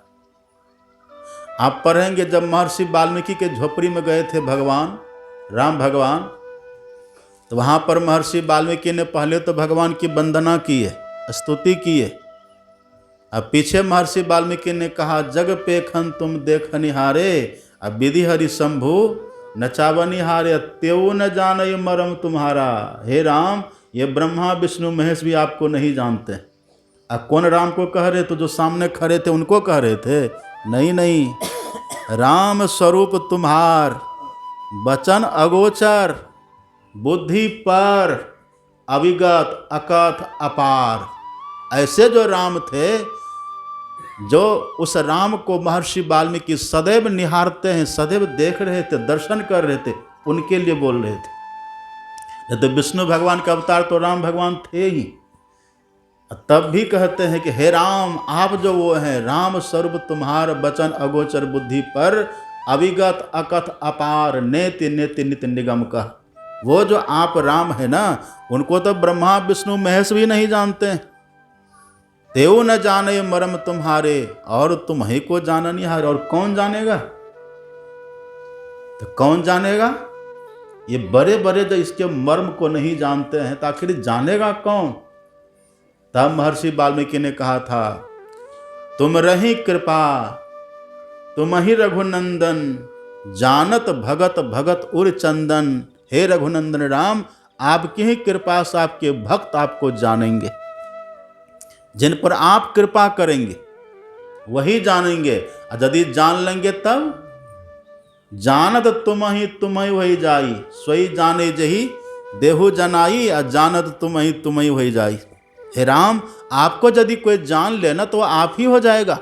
आप पढ़ेंगे जब महर्षि वाल्मीकि के झोपड़ी में गए थे भगवान राम भगवान, तो वहाँ पर महर्षि वाल्मीकि ने पहले तो भगवान की वंदना की है, स्तुति की है। अब पीछे महर्षि वाल्मीकि ने कहा, जग पेखन तुम देख निहारे, अब विधि हरि शंभु नचावनिहारे, त्यों न जाने मरम तुम्हारा। हे राम, ये ब्रह्मा विष्णु महेश भी आपको नहीं जानते। अब कौन राम को कह रहे? तो जो सामने खड़े थे उनको कह रहे थे? नहीं नहीं, राम स्वरूप तुम्हार, वचन अगोचर, बुद्धि पर, अविगत अकथ अपार। ऐसे जो राम थे, जो उस राम को महर्षि वाल्मीकि सदैव निहारते हैं, सदैव देख रहे थे, दर्शन कर रहे थे, उनके लिए बोल रहे थे। तो विष्णु भगवान का अवतार तो राम भगवान थे ही, तब भी कहते हैं कि हे राम, आप जो वो हैं, राम स्वरूप तुम्हार, वचन अगोचर, बुद्धि पर, अविगत अकथ अपार, नेति नेति नित्य निगम का। वो जो आप राम है ना, उनको तो ब्रह्मा विष्णु महेश भी नहीं जानते। तेऊ न जाने मरम तुम्हारे, और तुम ही को जाननिहार। और कौन जानेगा? तो कौन जानेगा? ये बड़े बड़े जो इसके मर्म को नहीं जानते हैं, तो आखिर जानेगा कौन? तब महर्षि वाल्मीकि ने कहा था, तुम रही कृपा, तुम ही रघुनंदन, जानत भगत भगत उर चंदन। हे रघुनंदन राम, आपकी ही कृपा से आपके भक्त आपको जानेंगे। जिन पर आप कृपा करेंगे वही जानेंगे। और यदि जान लेंगे तब जानत तुम ही वही जाई, सोई जाने जही देहु जनाई, और जानत तुम ही वही जाई। हे राम, आपको यदि कोई जान लेना तो आप ही हो जाएगा,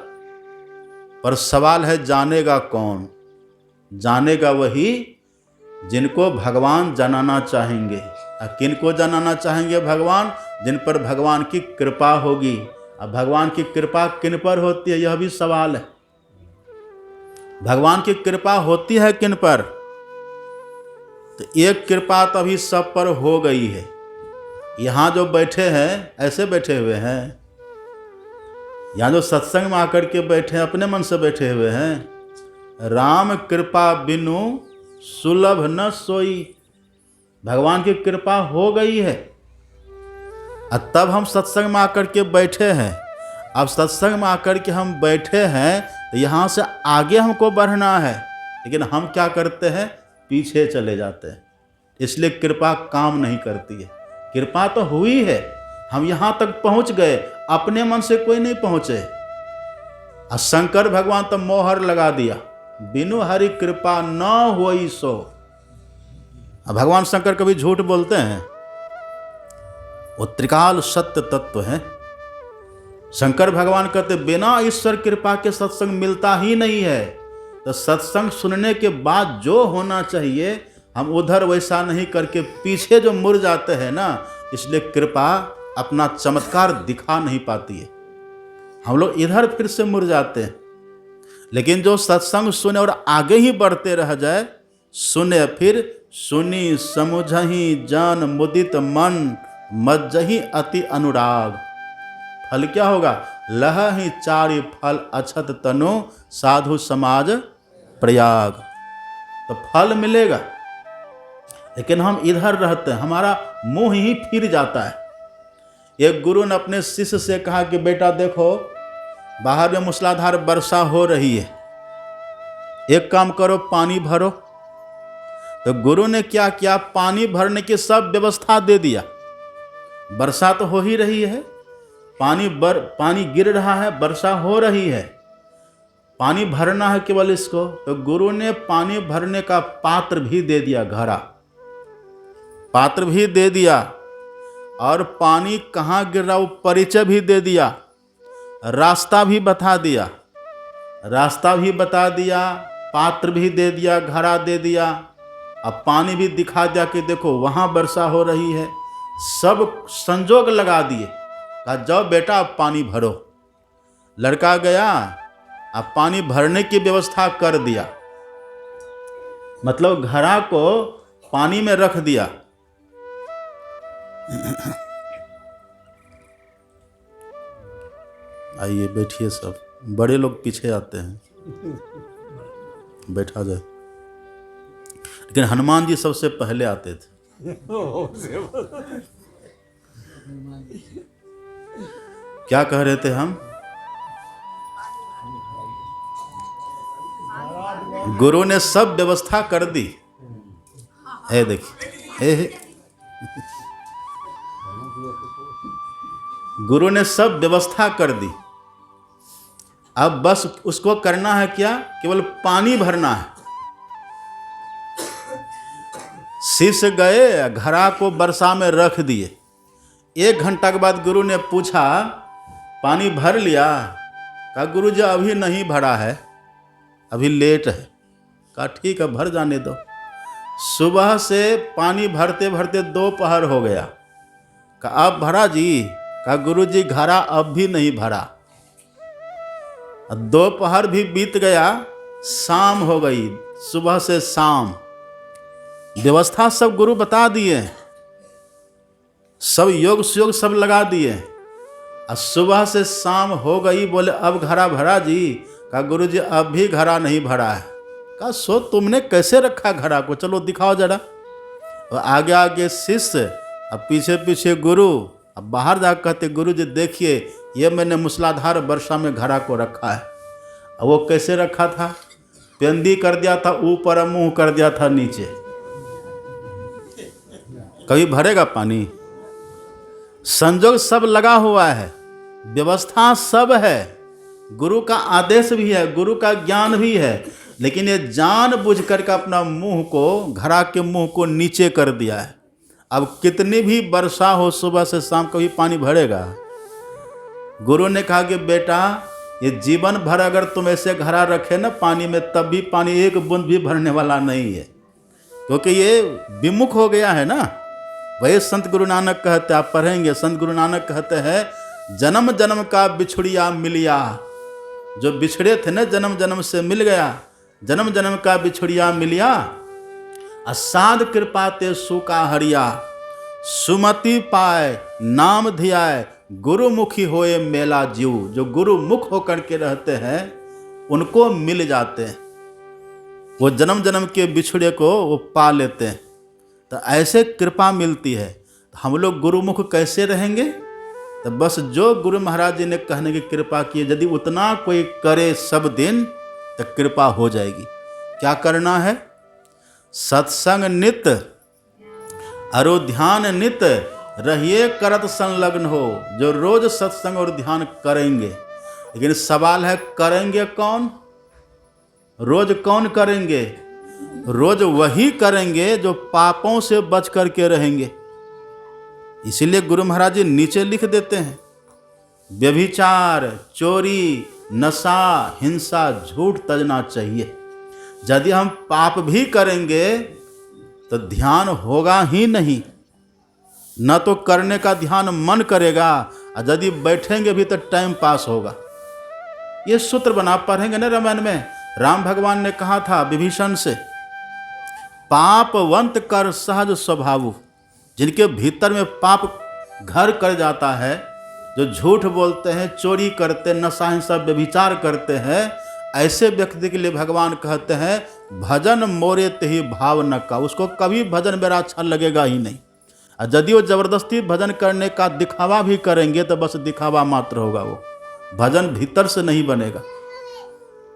पर सवाल है जानेगा कौन? जानेगा वही जिनको भगवान जनाना चाहेंगे। किन को जनाना चाहेंगे भगवान? जिन पर भगवान की कृपा होगी। अब भगवान की कृपा किन पर होती है, यह भी सवाल है। भगवान की कृपा होती है किन पर? तो एक कृपा तो अभी सब पर हो गई है। यहाँ जो बैठे हैं, ऐसे बैठे हुए हैं, यहाँ जो सत्संग में आकर के बैठे हैं, अपने मन से बैठे हुए हैं। राम कृपा बिनु सुलभ न सोई। भगवान की कृपा हो गई है, और तब हम सत्संग में आकर के बैठे हैं। अब सत्संग में आकर के हम बैठे हैं, तो यहाँ से आगे हमको बढ़ना है, लेकिन हम क्या करते हैं? पीछे चले जाते हैं। इसलिए कृपा काम नहीं करती है। कृपा तो हुई है, हम यहाँ तक पहुँच गए, अपने मन से कोई नहीं पहुँचे। और शंकर भगवान तो मोहर लगा दिया, बिनु हरि कृपा न होई सो। अब भगवान शंकर कभी झूठ बोलते हैं? वो त्रिकाल सत्य तत्व है। शंकर भगवान कहते बिना ईश्वर कृपा के सत्संग मिलता ही नहीं है। तो सत्संग सुनने के बाद जो होना चाहिए, हम उधर वैसा नहीं करके पीछे जो मुड़ जाते हैं ना, इसलिए कृपा अपना चमत्कार दिखा नहीं पाती है। हम लोग इधर फिर से मुड़ जाते हैं। लेकिन जो सत्संग सुने और आगे ही बढ़ते रह जाए, सुने फिर सुनी समुझही जान मुदित मन, मज्जही अति अनुराग। फल क्या होगा? लह ही चारि फल अछत तनु, साधु समाज प्रयाग, तो फल मिलेगा। लेकिन हम इधर रहते हैं, हमारा मुंह ही फिर जाता है। एक गुरु ने अपने शिष्य से कहा कि बेटा देखो, बाहर में मूसलाधार वर्षा हो रही है, एक काम करो, पानी भरो। तो गुरु ने क्या किया, पानी भरने की सब व्यवस्था दे दिया। वर्षा तो हो ही रही है, पानी गिर रहा है, वर्षा हो रही है, पानी भरना है केवल इसको। तो गुरु ने पानी भरने का पात्र भी दे दिया, घड़ा पात्र भी दे दिया, और पानी कहाँ गिर रहा वो परिचय भी दे दिया, रास्ता भी बता दिया, पात्र भी दे दिया, घड़ा दे दिया, अब पानी भी दिखा दिया कि देखो वहाँ वर्षा हो रही है। सब संजोग लगा दिए, कहा जाओ बेटा अब पानी भरो। लड़का गया, अब पानी भरने की व्यवस्था कर दिया, मतलब घड़ा को पानी में रख दिया। आइए बैठिए, सब बड़े लोग पीछे आते हैं, बैठा जाए। लेकिन हनुमान जी सबसे पहले आते थे। क्या कह रहे थे हम? गुरु ने सब व्यवस्था कर दी है, देखिए गुरु ने सब व्यवस्था कर दी। अब बस उसको करना है क्या, केवल पानी भरना है। शिष्य गए, घड़ा को वर्षा में रख दिए। 1 घंटा के बाद गुरु ने पूछा पानी भर लिया? कहा गुरु जी अभी नहीं भरा है, अभी लेट है। कहा ठीक है, भर जाने दो। सुबह से पानी भरते भरते दोपहर हो गया। कहा अब भरा जी? कहा गुरु जी घड़ा अब भी नहीं भरा। दोपहर भी बीत गया, शाम हो गई, सुबह से शाम। व्यवस्था सब गुरु बता दिए, सब योग सुयोग सब लगा दिए। और सुबह से शाम हो गई, बोले अब घड़ा भरा जी? कहा गुरु जी अब भी घड़ा नहीं भरा है। कहा सो तुमने कैसे रखा घड़ा को, चलो दिखाओ जरा। और आगे आगे शिष्य, अब पीछे पीछे गुरु। अब बाहर जाकर कहते गुरु जी देखिए ये मैंने मूसलाधार वर्षा में घड़ा को रखा है। अब वो कैसे रखा था? पेंदी कर दिया था ऊपर, मुंह कर दिया था नीचे। कभी भरेगा पानी? संजोग सब लगा हुआ है, व्यवस्था सब है, गुरु का आदेश भी है, गुरु का ज्ञान भी है। लेकिन ये जान बुझ करके अपना मुंह को, घड़ा के मुंह को नीचे कर दिया है। अब कितनी भी वर्षा हो सुबह से शाम, कभी पानी भरेगा? गुरु ने कहा कि बेटा ये जीवन भर अगर तुम ऐसे घड़ा रखे ना पानी में, तब भी पानी एक बूंद भी भरने वाला नहीं है, क्योंकि ये विमुख हो गया है ना। वही संत गुरु नानक कहते, आप पढ़ेंगे, संत गुरु नानक कहते हैं जन्म जन्म का बिछुड़िया मिलिया। जो बिछड़े थे ना, जन्म जन्म से मिल गया, जन्म जन्म का बिछुड़िया मिलिया। असाध कृपा ते सुका हरिया, सुमति पाए नाम धियाए, गुरुमुखी होए मेला जीव। जो गुरु मुख होकर के रहते हैं उनको मिल जाते हैं, वो जन्म जन्म के बिछड़े को वो पा लेते हैं। तो ऐसे कृपा मिलती है। तो हम लोग गुरुमुख कैसे रहेंगे? तो बस जो गुरु महाराज जी ने कहने की कृपा की, यदि उतना कोई करे सब दिन, तो कृपा हो जाएगी। क्या करना है? सत्संग नित अरो ध्यान नित, रहिए करत संलग्न हो। जो रोज सत्संग और ध्यान करेंगे, लेकिन सवाल है करेंगे कौन? रोज कौन करेंगे? रोज वही करेंगे जो पापों से बच करके रहेंगे। इसीलिए गुरु महाराज जी नीचे लिख देते हैं, व्यभिचार, चोरी, नशा, हिंसा, झूठ तजना चाहिए। यदि हम पाप भी करेंगे तो ध्यान होगा ही नहीं, न तो करने का ध्यान मन करेगा, और यदि बैठेंगे भी तो टाइम पास होगा। ये सूत्र बना पढ़ेंगे ना रामायण में, राम भगवान ने कहा था विभीषण से, पापवंत कर सहज स्वभाव। जिनके भीतर में पाप घर कर जाता है, जो झूठ बोलते हैं, चोरी करते, नशा हिंसा व्यभिचार करते हैं, ऐसे व्यक्ति के लिए भगवान कहते हैं भजन मोरे ते भाव न का, उसको कभी भजन मेरा अच्छा लगेगा ही नहीं। और यदि वो जबरदस्ती भजन करने का दिखावा भी करेंगे तो बस दिखावा मात्र होगा, वो भजन भीतर से नहीं बनेगा।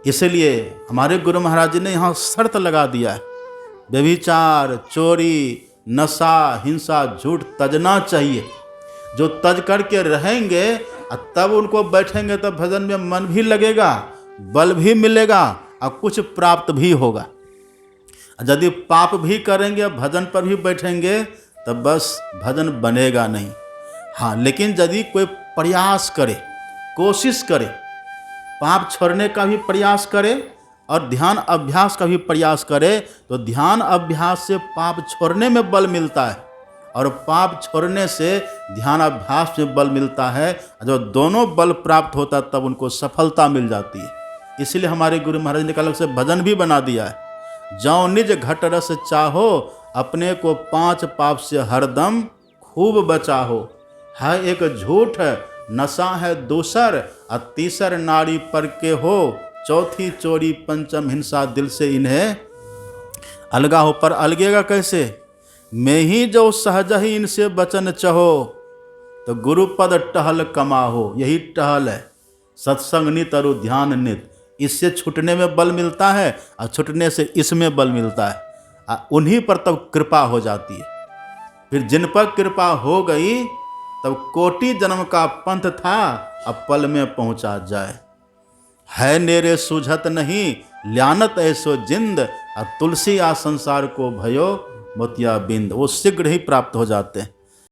इसलिए हमारे गुरु महाराज जी ने यहाँ शर्त लगा दिया है, व्यभिचार, चोरी, नशा, हिंसा, झूठ तजना चाहिए। जो तज करके रहेंगे और तब उनको बैठेंगे तब भजन में मन भी लगेगा, बल भी मिलेगा और कुछ प्राप्त भी होगा। यदि पाप भी करेंगे, भजन पर भी बैठेंगे, तब बस भजन बनेगा नहीं। हाँ, लेकिन यदि कोई प्रयास करे, कोशिश करे, पाप छोड़ने का भी प्रयास करे और ध्यान अभ्यास का भी प्रयास करे, तो ध्यान अभ्यास से पाप छोड़ने में बल मिलता है और पाप छोड़ने से ध्यान अभ्यास में बल मिलता है। जब दोनों बल प्राप्त होता है तब उनको सफलता मिल जाती है। इसलिए हमारे गुरु महाराज ने अलग से भजन भी बना दिया है, जौ निज घट रस चाहो, अपने को 5 पाप से हरदम खूब बचाहो। है एक झूठ, नशा है दूसर, और तीसर नारी पर के हो, चौथी चोरी, पंचम हिंसा, दिल से इन्हें अलगा हो। पर अलगेगा कैसे? मैं ही जो सहज ही इनसे बचन चहो, तो गुरुपद टहल कमाहो। यही टहल है, सत्संग नित और ध्यान नित। इससे छूटने में बल मिलता है और छूटने से इसमें बल मिलता है। उन्हीं पर तब कृपा हो जाती है। फिर जिन पर कृपा हो गई तब कोटि जन्म का पंथ था, अब पल में पहुंचा जाए। है नेरे सूझत नहीं, ल्यानत ऐसो जिंद, और तुलसी आ संसार को भयो मोतिया बिंद। वो शीघ्र ही प्राप्त हो जाते हैं।